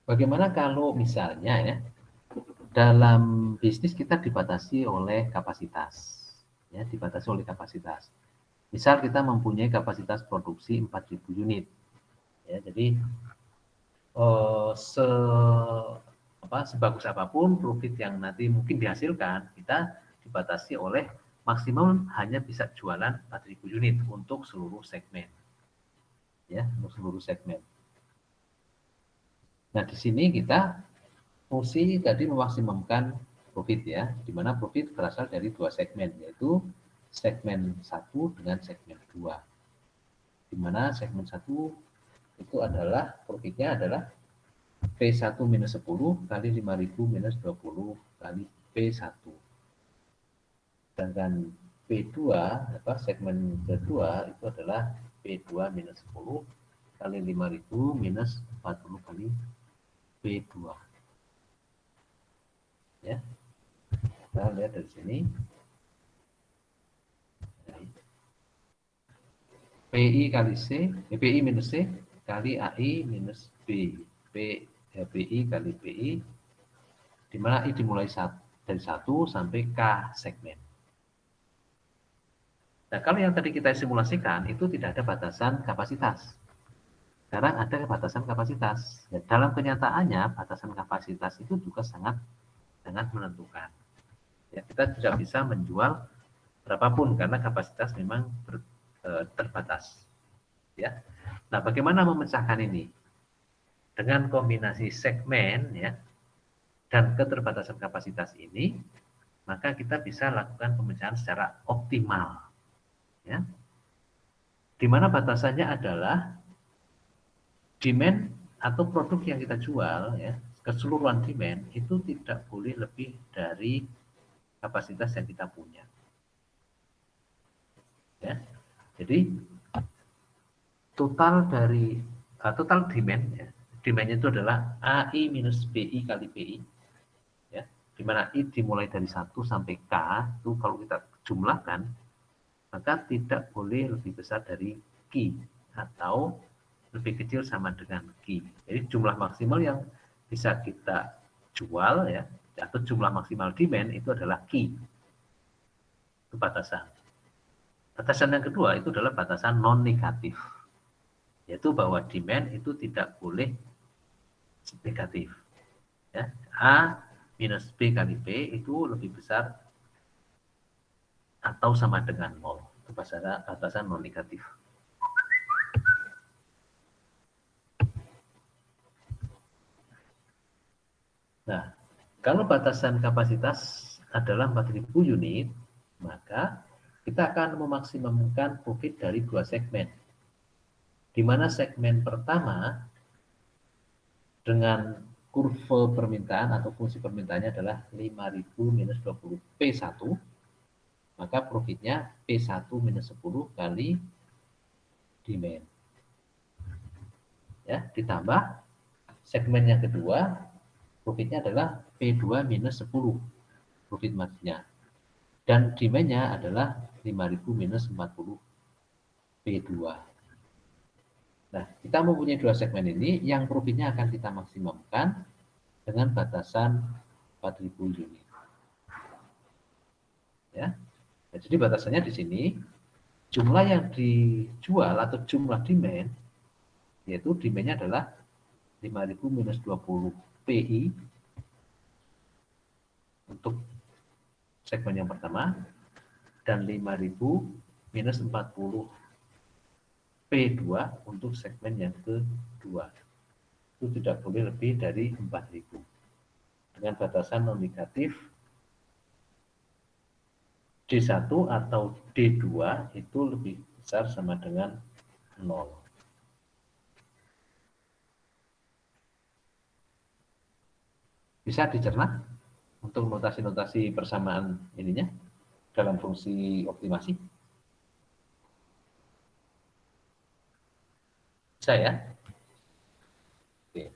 bagaimana kalau misalnya ya, dalam bisnis kita dibatasi oleh kapasitas. Ya, dibatasi oleh kapasitas. Misal kita mempunyai kapasitas produksi 4.000 unit. Ya, jadi sebagus apapun profit yang nanti mungkin dihasilkan, kita dibatasi oleh maksimum hanya bisa jualan 4.000 unit untuk seluruh segmen. Ya, untuk seluruh segmen. Nah, di sini kita fungsi tadi memaksimumkan profit ya, di mana profit berasal dari dua segmen, yaitu segmen 1 dengan segmen 2. Di mana segmen 1 itu adalah profitnya adalah P1 minus 10 kali 5.000 minus 20 kali P1. Sedangkan P2, segmen kedua itu adalah P2 minus 10 kali 5.000 minus 40 kali P2. Ya, kita lihat dari sini. PI kali C, PI minus C kali AI minus B. PI kali PI, di mana I dimulai dari 1 sampai K segmen. Nah, kalau yang tadi kita simulasikan itu tidak ada batasan kapasitas. Sekarang ada batasan kapasitas. Ya, dalam kenyataannya batasan kapasitas itu juga sangat menentukan. Ya, kita tidak bisa menjual berapapun karena kapasitas memang terbatas. Ya. Nah, bagaimana memecahkan ini? Dengan kombinasi segmen ya dan keterbatasan kapasitas ini, maka kita bisa lakukan pemecahan secara optimal. Ya. Di mana batasannya adalah demand atau produk yang kita jual ya, keseluruhan demand itu tidak boleh lebih dari kapasitas yang kita punya. Ya. Jadi total demand ya, demandnya itu adalah AI minus BI kali PI ya, di mana I dimulai dari 1 sampai K itu kalau kita jumlahkan maka tidak boleh lebih besar dari Q atau lebih kecil sama dengan Q. Jadi jumlah maksimal yang bisa kita jual ya atau jumlah maksimal demand itu adalah Q. Itu batasan. Batasan yang kedua itu adalah batasan non negatif. Yaitu bahwa demand itu tidak boleh negatif. Ya. A minus B kali B itu lebih besar atau sama dengan 0. Itu batasan non negatif. Nah, kalau batasan kapasitas adalah 4.000 unit, maka kita akan memaksimumkan profit dari 2 segmen. Di mana segmen pertama dengan kurva permintaan atau fungsi permintaannya adalah 5.000 minus 20 P1, maka profitnya P1 minus 10 kali demand. Ya, ditambah segmen yang kedua, profitnya adalah P2 minus 10, profit marginnya. Dan demand-nya adalah 5.000 minus 40 P2. Nah, kita mempunyai 2 segmen ini, yang profitnya akan kita maksimumkan dengan batasan 4.000 unit. Ya. Nah, jadi batasannya di sini, jumlah yang dijual atau jumlah demand, yaitu demand-nya adalah 5.000 minus 20 PI untuk segmen yang pertama, dan 5.000 minus 40 P2 untuk segmen yang kedua. Itu tidak boleh lebih dari 4.000. Dengan batasan non negatif D1 atau D2 itu lebih besar sama dengan 0. Bisa dicerna untuk notasi-notasi persamaan ininya dalam fungsi optimasi? Bisa ya? Oke.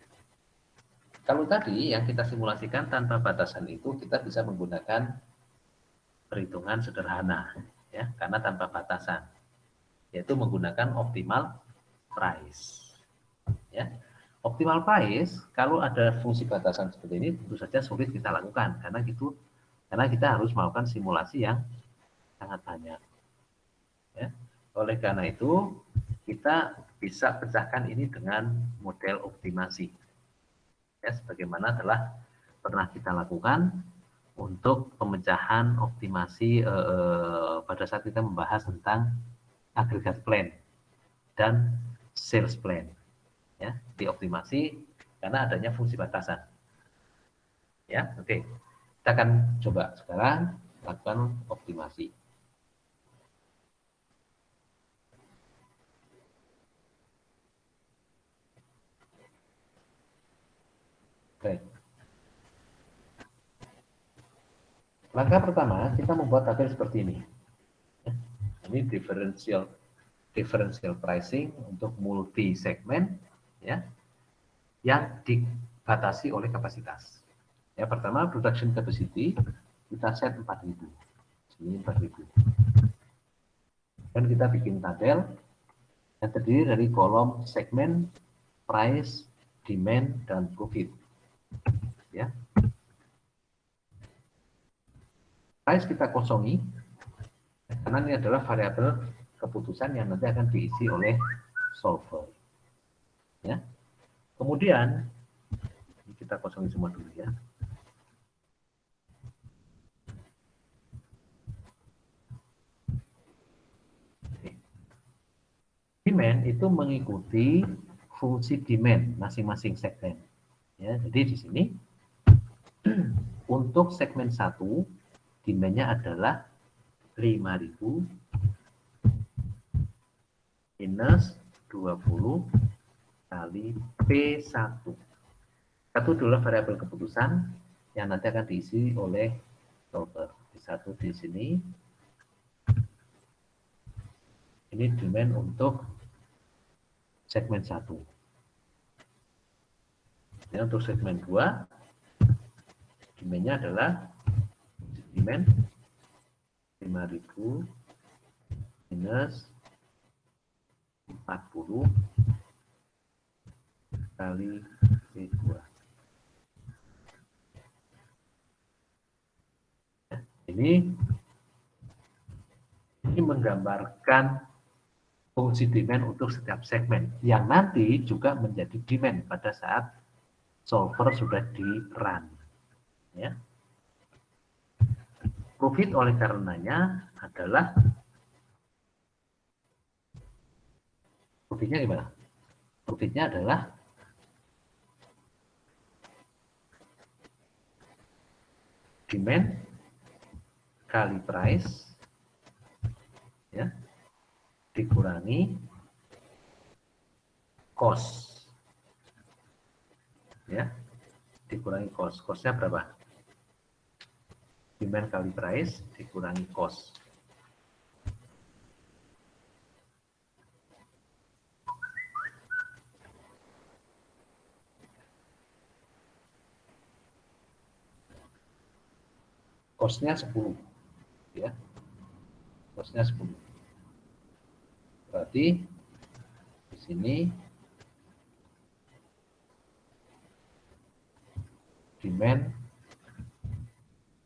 Kalau tadi yang kita simulasikan tanpa batasan itu, kita bisa menggunakan perhitungan sederhana, ya, karena tanpa batasan, yaitu menggunakan optimal price. Ya, optimal price kalau ada fungsi batasan seperti ini tentu saja sulit kita lakukan karena kita harus melakukan simulasi yang sangat banyak. Ya. Oleh karena itu kita bisa pecahkan ini dengan model optimasi. Ya, sebagaimana telah pernah kita lakukan untuk pemecahan optimasi pada saat kita membahas tentang aggregate plan dan sales plan. Ya, dioptimasi karena adanya fungsi batasan. Ya, oke. Kita akan coba sekarang lakukan optimasi. Oke. Langkah pertama, kita membuat tabel seperti ini. Ini differential pricing untuk multi segmen, ya, yang dibatasi oleh kapasitas. Ya, pertama production capacity kita set 4.000. Sini 4.000. Dan kita bikin tabel yang terdiri dari kolom segmen, price, demand, dan profit. Ya. Price kita kosongi karena ini adalah variabel keputusan yang nanti akan diisi oleh solver. Ya. Kemudian kita kosongi semua dulu ya. Demand itu mengikuti fungsi demand masing-masing segmen. Ya, jadi di sini untuk segmen 1 demand-nya adalah 5.000 minus 20 kali P1. Satu adalah variabel keputusan yang nanti akan diisi oleh solver. P1 di sini. Ini demand untuk segmen 1. Ya, untuk segmen 2 demand-nya adalah demand 5.000 minus 40 kali P2. Ini menggambarkan fungsi demand untuk setiap segmen yang nanti juga menjadi demand pada saat solver sudah di run. Ya. Profit oleh karenanya adalah profitnya gimana? Profitnya adalah demand kali price, ya, dikurangi cost, ya, dikurangi cost. Costnya berapa? Demand kali price dikurangi cost. Costnya 10, ya, costnya 10. Berarti di sini demand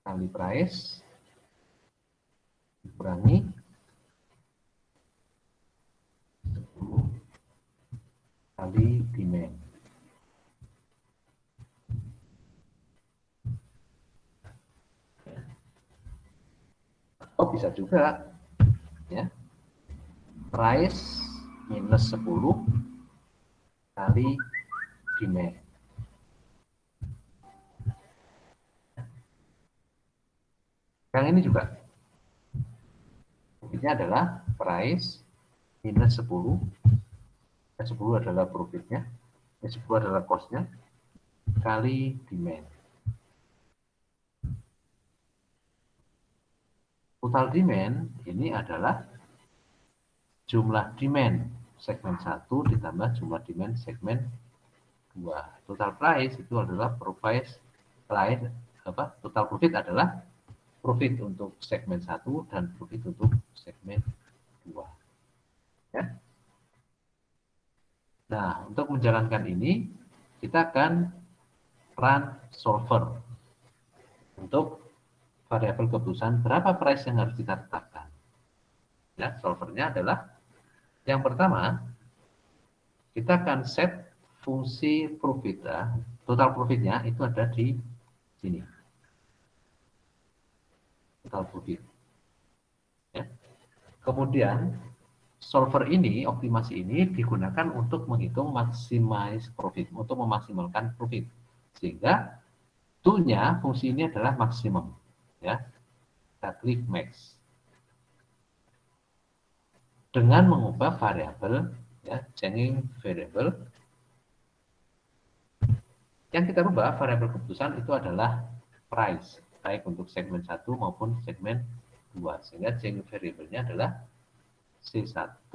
kali price dikurangi 10 kali demand. Oh, bisa juga, ya, price minus 10 kali demand. Yang ini juga profitnya adalah price minus 10, 10 adalah profitnya, 10 adalah costnya, kali demand. Total demand ini adalah jumlah demand segmen 1 ditambah jumlah demand segmen 2. Total price itu adalah price, total profit adalah profit untuk segmen 1 dan profit untuk segmen 2. Ya. Nah, untuk menjalankan ini, kita akan run solver untuk variabel keputusan berapa price yang harus kita tetapkan. Ya, solvernya adalah yang pertama, kita akan set fungsi profit, ya. Total profitnya itu ada di sini. Total profit. Ya. Kemudian solver ini, optimasi ini digunakan untuk menghitung maximize profit, untuk memaksimalkan profit. Sehingga tool-nya, fungsi ini adalah maksimum. Ya. Kita klik max. Dengan mengubah variabel, ya, changing variable. Yang kita ubah variabel keputusan itu adalah price, baik untuk segmen 1 maupun segmen 2. Sehingga changing variable-nya adalah C1,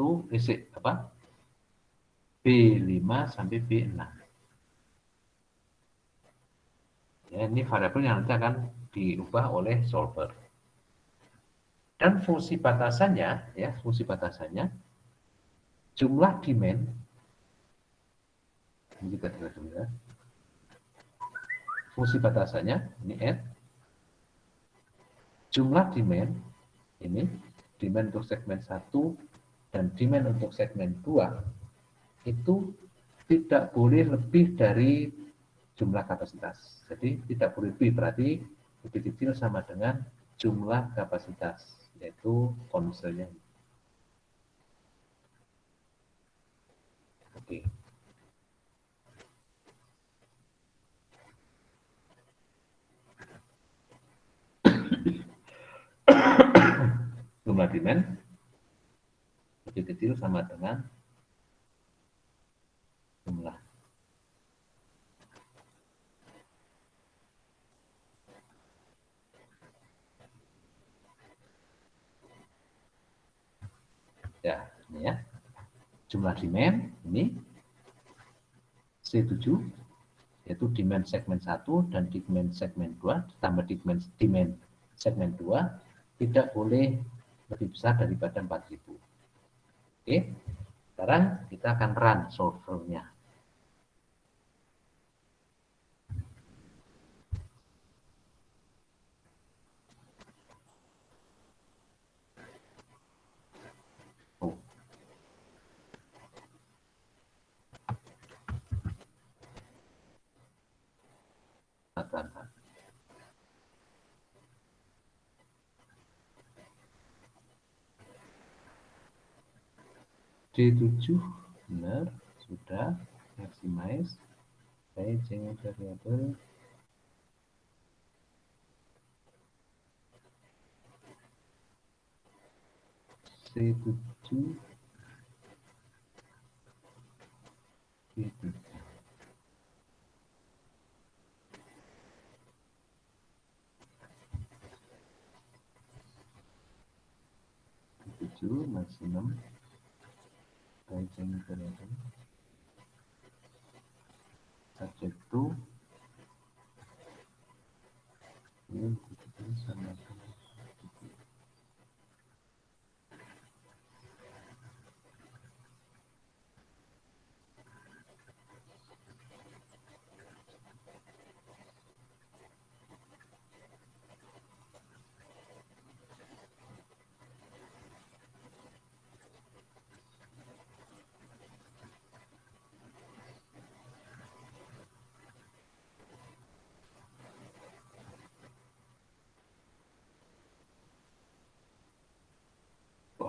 B5 sampai B6. Ya, ini variabel yang nanti akan diubah oleh solver. Dan fungsi batasannya, ya, fungsi batasannya jumlah demand. Ini kita lihat dulu, ya. Fungsi batasannya ini add jumlah demand, ini demand untuk segmen 1 dan demand untuk segmen 2 itu tidak boleh lebih dari jumlah kapasitas. Jadi tidak boleh lebih, berarti lebih kecil sama dengan jumlah kapasitas, yaitu konselnya. Oke. Jumlah demand lebih kecil sama dengan jumlah. Ya, ini ya. Jumlah demand ini C7, yaitu demand segmen 1 dan demand segmen 2 ditambah demand segmen 2 tidak boleh lebih besar daripada 4000. Oke. Sekarang kita akan run solvernya. Oh. D7 benar, sudah maximize by changing variable C7 D3. D7 maksimum pricing variable subject to ini sama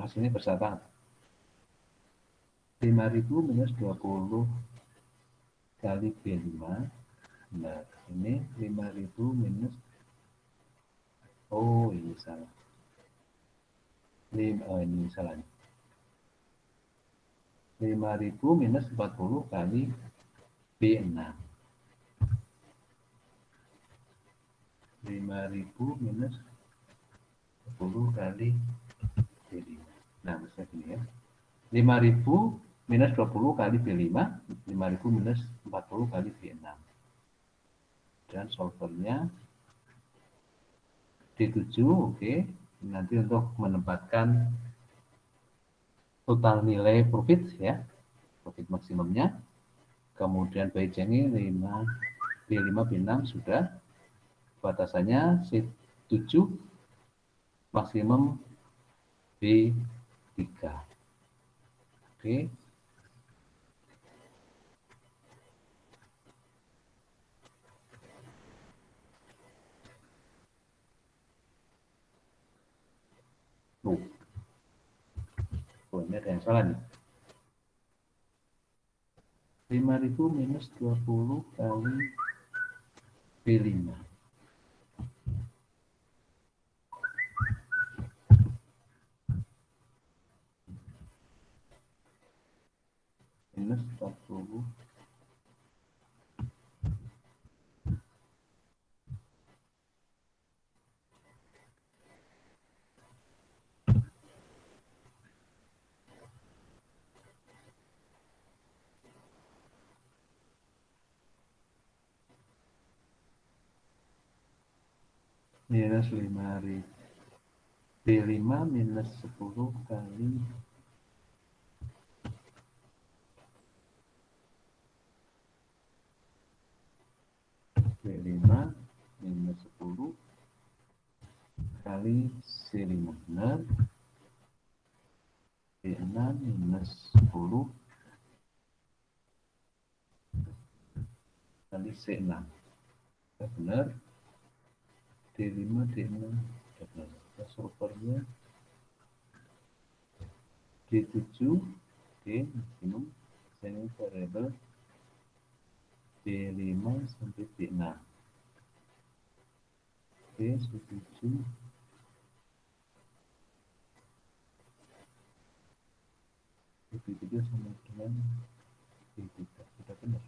hasilnya bersama 5.000 minus 20 kali B5. Nah, ini 5.000 minus, oh ini salah. Ini salah. 5.000 minus 40 kali B6. 5.000 minus 10 kali B5. Nah, misalnya gini ya. 5.000 minus 20 kali B5, 5.000 minus 40 kali B6. Dan solvernya D7, oke. Nanti untuk menempatkan total nilai profit ya, profit maksimumnya. Kemudian Bayjangi 5, B5, B6 sudah. Batasannya C7, maksimum B3. Oke. Oh, ini ada yang salah nih. 5.000 minus 20 kali B5. Minus 40 minus 5.000 B5 minus 10 kali B5 minus 10 kali C5 benar. B6 minus 10 kali C6 benar. D5 D6 benar. Solvernya D7 D maksimum ini variable B5 sampai B6. D7 D3 sama dengan D3 sudah benar.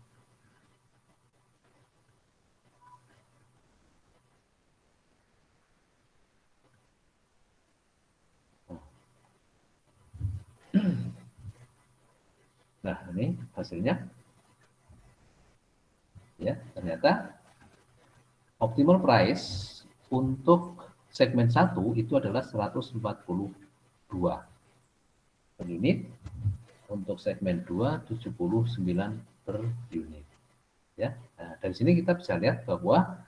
Nah, ini hasilnya. Ya, ternyata optimal price untuk segmen 1 itu adalah 142 per unit. Untuk segmen 2 79 per unit. Ya. Nah, dari sini kita bisa lihat bahwa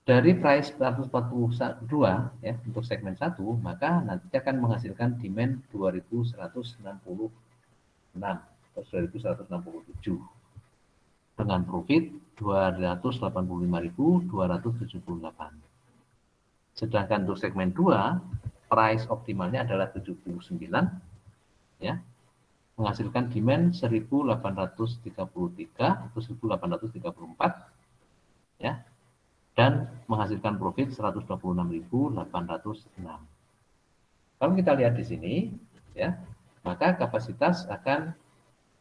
dari price 142 ya untuk segmen 1 maka nanti akan menghasilkan demand 2166 atau 2167 dengan profit 285.278. Sedangkan untuk segmen 2 price optimalnya adalah 79 ya. Menghasilkan demand 1833 atau 1834 ya. Dan menghasilkan profit 126.806. Kalau kita lihat di sini, ya, maka kapasitas akan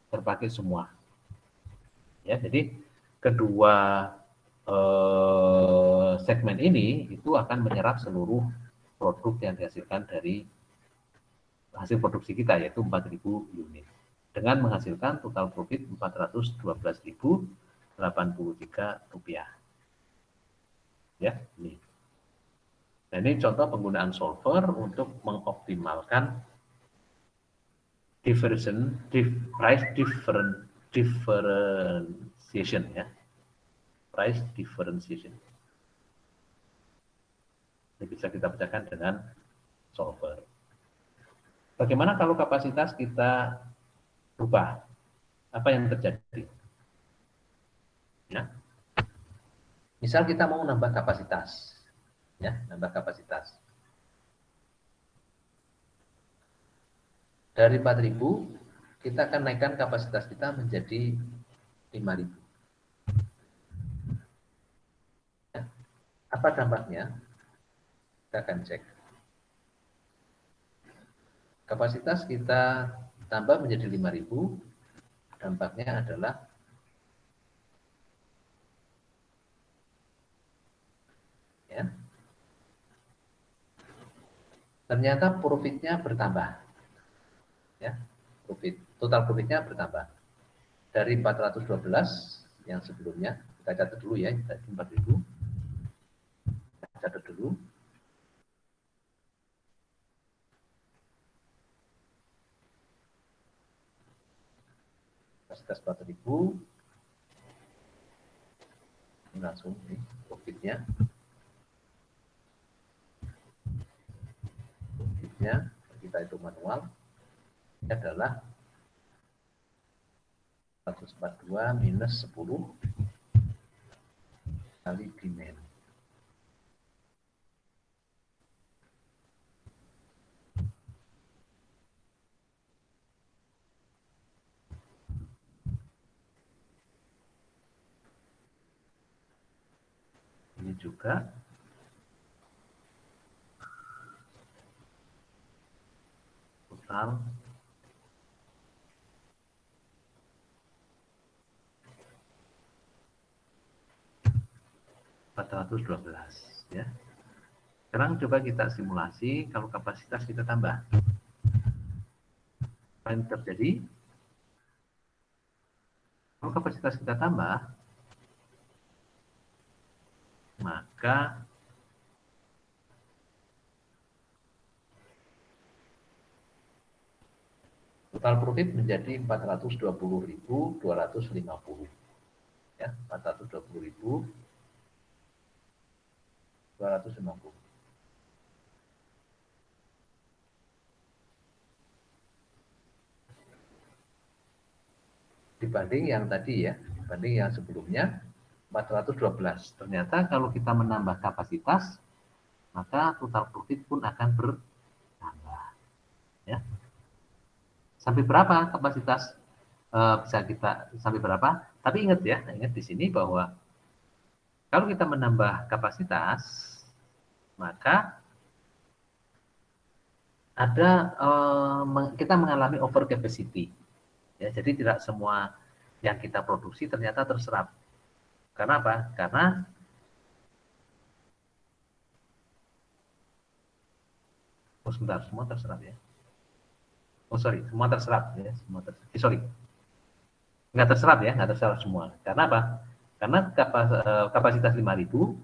terpakai semua. Ya, jadi kedua segmen ini itu akan menyerap seluruh produk yang dihasilkan dari hasil produksi kita, yaitu 4.000 unit. Dengan menghasilkan total profit Rp412.083. Ya, ini. Nah, ini contoh penggunaan solver untuk mengoptimalkan price differentiation, ya. Price differentiation. Ini bisa kita pecahkan dengan solver. Bagaimana kalau kapasitas kita rubah? Apa yang terjadi? Ya. Misal kita mau nambah kapasitas, ya, nambah kapasitas. Dari 4.000, kita akan naikkan kapasitas kita menjadi 5.000. Ya. Apa dampaknya? Kita akan cek. Kapasitas kita tambah menjadi 5.000, dampaknya adalah ya, ternyata profitnya bertambah, ya, total profitnya bertambah dari 412 yang sebelumnya. Kita catat dulu ya, tadi 4.000, kita catat dulu. Kapasitas 4.000, ini langsung ini profitnya. Kita hitung manual, ini adalah 142 minus 10 kali demand. Ini juga total Rp412, ya. Sekarang coba kita simulasi kalau kapasitas kita tambah. Apa yang terjadi? Kalau kapasitas kita tambah, maka total profit menjadi 420.250. Ya, 420.250. Dibanding yang tadi ya, dibanding yang sebelumnya 412. Ternyata kalau kita menambah kapasitas, maka total profit pun akan bertambah. Ya. Sampai berapa kapasitas bisa kita sampai berapa? Tapi ingat ya, ingat di sini bahwa kalau kita menambah kapasitas, maka ada kita mengalami over capacity. Ya, jadi tidak semua yang kita produksi ternyata terserap. Karena apa? Karena sebentar, semua terserap ya. Semua terserap ya, nggak terserap ya, nggak terserap semua. Karena apa? Karena kapasitas 5.000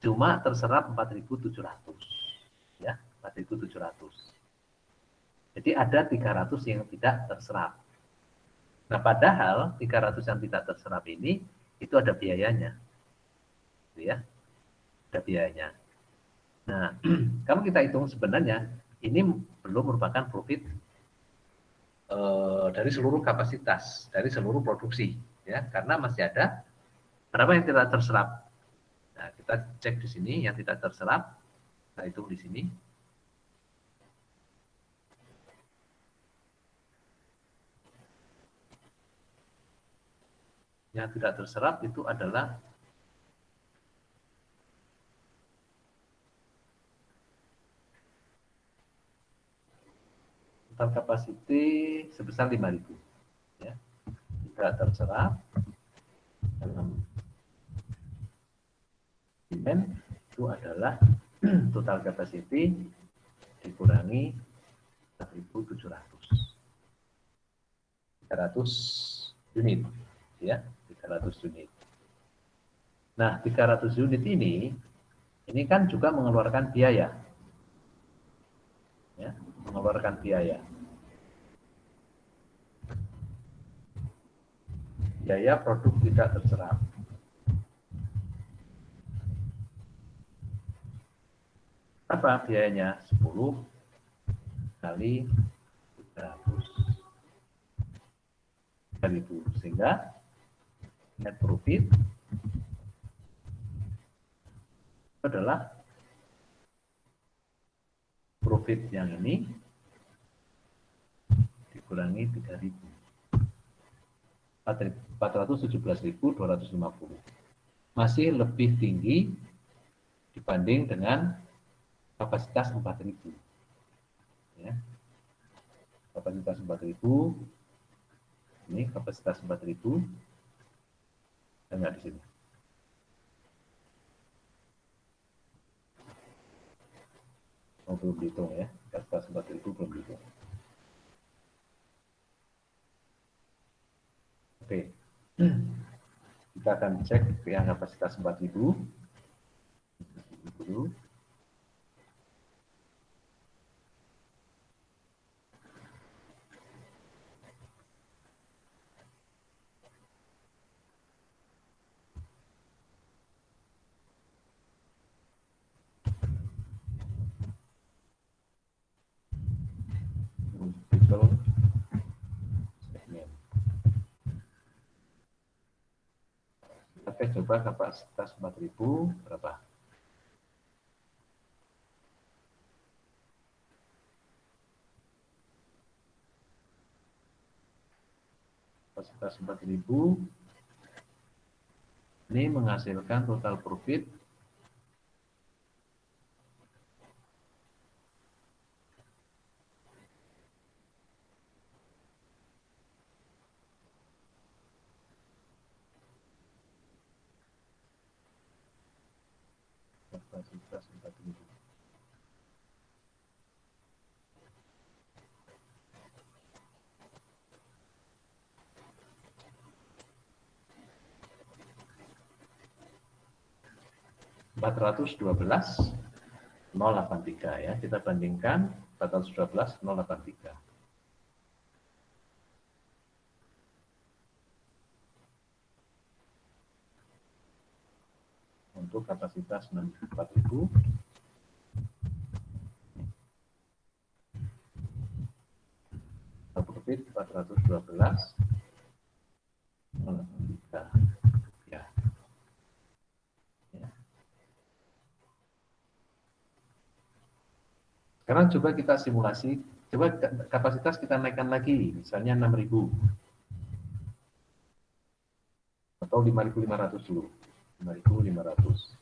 cuma terserap 4.700, ya, 4.700. Jadi ada 300 yang tidak terserap. Nah, padahal 300 yang tidak terserap ini itu ada biayanya, ya, ada biayanya. Nah, kalau kita hitung sebenarnya ini belum merupakan profit dari seluruh kapasitas, dari seluruh produksi, ya, karena masih ada berapa yang tidak terserap. Nah, kita cek di sini yang tidak terserap, kita hitung di sini. Yang tidak terserap itu adalah total capacity sebesar 5.000 ya. Tidak terserap dalam demand itu adalah total capacity dikurangi 4.700. 300 unit ya, 300 unit. Nah, 300 unit ini kan juga mengeluarkan biaya. Ya, mengeluarkan biaya. Biaya produk tidak terserap. Apa biayanya? 10 kali 300.000, sehingga net profit adalah profit yang ini dikurangi 3.000, 417.250, masih lebih tinggi dibanding dengan kapasitas 4.000 ya. Kapasitas 4.000 ini kapasitas 4.000 enggak di sini. Oh, belum dihitung ya, kapasitas 4.000 belum dihitung. Oke, kita akan cek yang kapasitas 4.000 dulu. Multiple segment. Oke, coba kapasitas 4.000 berapa? Kapasitas 4.000 ini menghasilkan total profit kapasitas 4.000. $412.083 ya, kita bandingkan 412.083. Untuk kapasitas 4.000 profit 412.083 ya. Sekarang coba kita simulasi, coba kapasitas kita naikkan lagi, misalnya 6.000 atau 5.500 dulu, 5.500.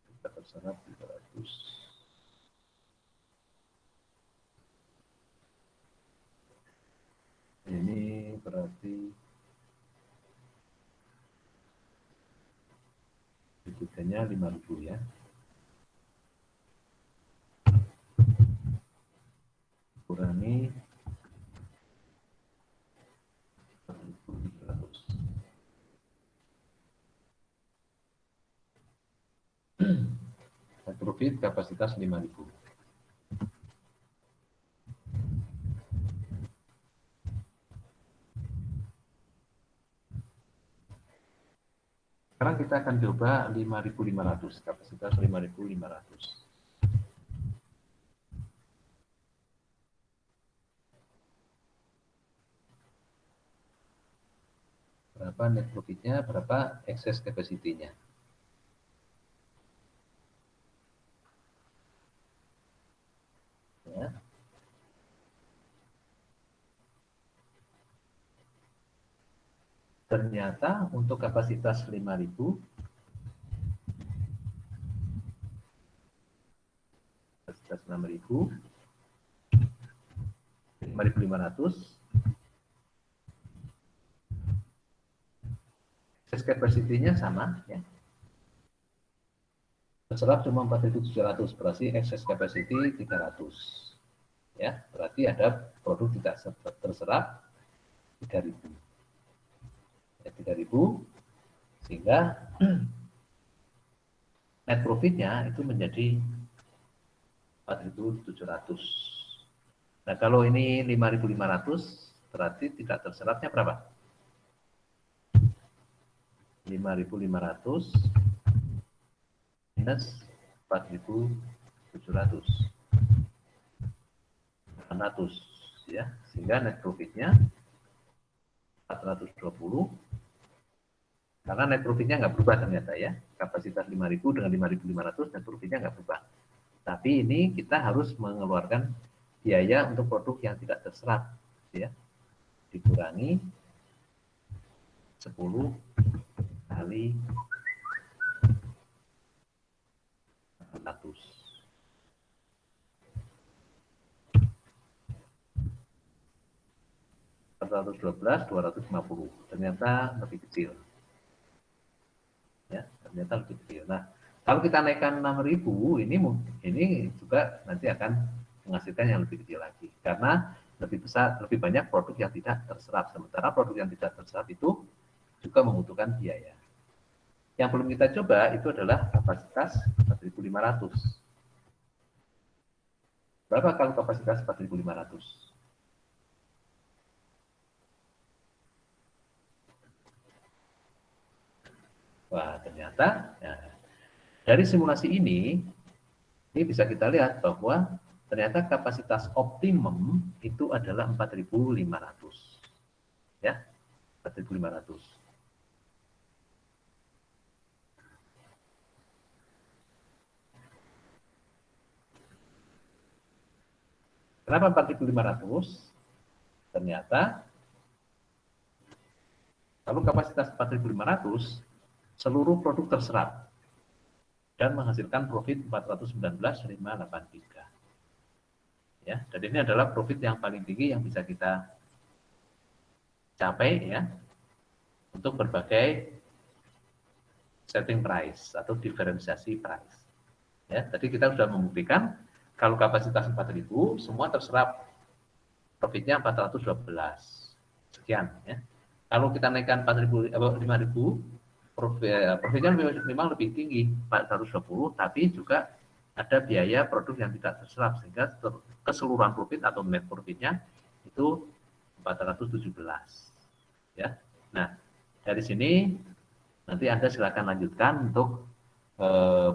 Kita terserap 300. Ini berarti dividennya 5.000 ya. Kurangi 4.300. Profit kapasitas 5.000. Sekarang kita akan coba 5.500, kapasitas 5.500. Berapa net profitnya, berapa excess capacity-nya. Ya. Ternyata untuk kapasitas 5.000 6.000, 5.500. Excess capacity-nya sama ya. Terserap cuma 4.700, berarti excess capacity 300. Ya, berarti ada produk tidak terserap 3.000. Ya, 3.000 sehingga net profitnya itu menjadi 4.700. Nah, kalau ini 5.500 berarti tidak terserapnya berapa? 5.500 minus 4.700. 800 ya, sehingga net profitnya 420. Karena net profitnya nggak berubah ternyata ya, kapasitas 5.000 dengan 5.500 net profitnya nggak berubah. Tapi ini kita harus mengeluarkan biaya untuk produk yang tidak terserap ya, dikurangi 10 kali 400. 412, 250. Ternyata lebih kecil. Ya, ternyata lebih kecil. Nah, kalau kita naikkan 6.000, ini juga nanti akan menghasilkan yang lebih kecil lagi. Karena lebih besar, lebih banyak produk yang tidak terserap. Sementara produk yang tidak terserap itu juga membutuhkan biaya. Yang belum kita coba itu adalah kapasitas 4.500. Berapa kalau kapasitas 4.500? Wah, ternyata ya, dari simulasi ini bisa kita lihat bahwa ternyata kapasitas optimum itu adalah 4.500. Ya, 4.500. Kenapa 4.500? Ternyata kalau kapasitas 4.500 seluruh produk terserap dan menghasilkan profit 419,583. Ya, dan ini adalah profit yang paling tinggi yang bisa kita capai ya untuk berbagai setting price atau diferensiasi price. Ya, tadi kita sudah membuktikan kalau kapasitas 4.000 semua terserap, profitnya 412 sekian ya. Kalau kita naikkan 4.000 5.000, profitnya memang lebih tinggi 420, tapi juga ada biaya produk yang tidak terserap sehingga keseluruhan profit atau net profitnya itu 417 ya. Nah, dari sini nanti Anda silakan lanjutkan untuk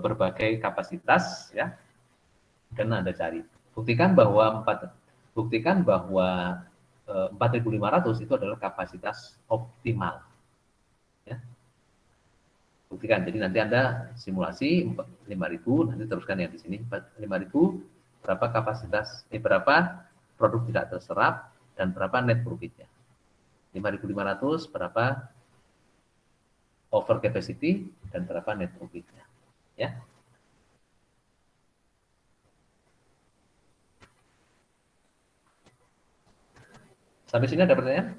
berbagai kapasitas ya, dan Anda cari. Buktikan bahwa 4.500 itu adalah kapasitas optimal. Ya. Buktikan. Jadi nanti Anda simulasi 5.000, nanti teruskan yang di sini 5.000 berapa kapasitas, berapa produk tidak terserap dan berapa net profitnya. 5.500 berapa over capacity dan berapa net profitnya. Ya. Sampai sini ada pertanyaan?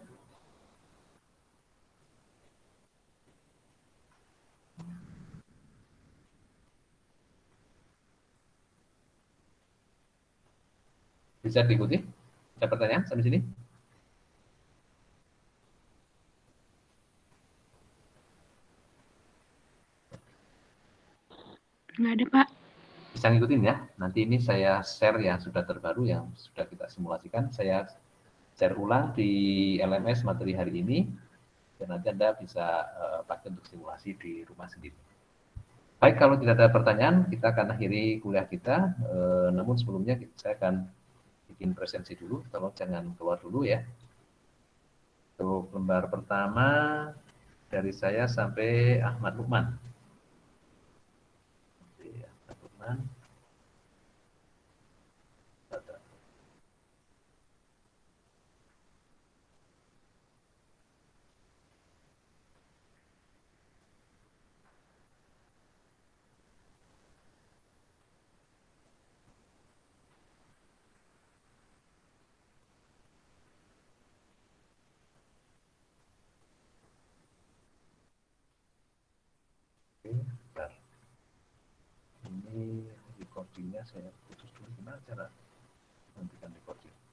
Bisa diikuti? Ada pertanyaan sampai sini? Nggak ada, Pak. Bisa ngikutin ya. Nanti ini saya share yang sudah terbaru yang sudah kita simulasikan. Saya share ulang di LMS materi hari ini dan nanti Anda bisa pakai untuk simulasi di rumah sendiri. Baik, kalau tidak ada pertanyaan, kita akan akhiri kuliah kita. Namun sebelumnya saya akan bikin presentasi dulu, tolong jangan keluar dulu ya. Untuk lembar pertama dari saya sampai Ahmad Lukman. Ahmad Lukman. Ini recordingnya saya putus dulu. Gimana cara menghentikan recording?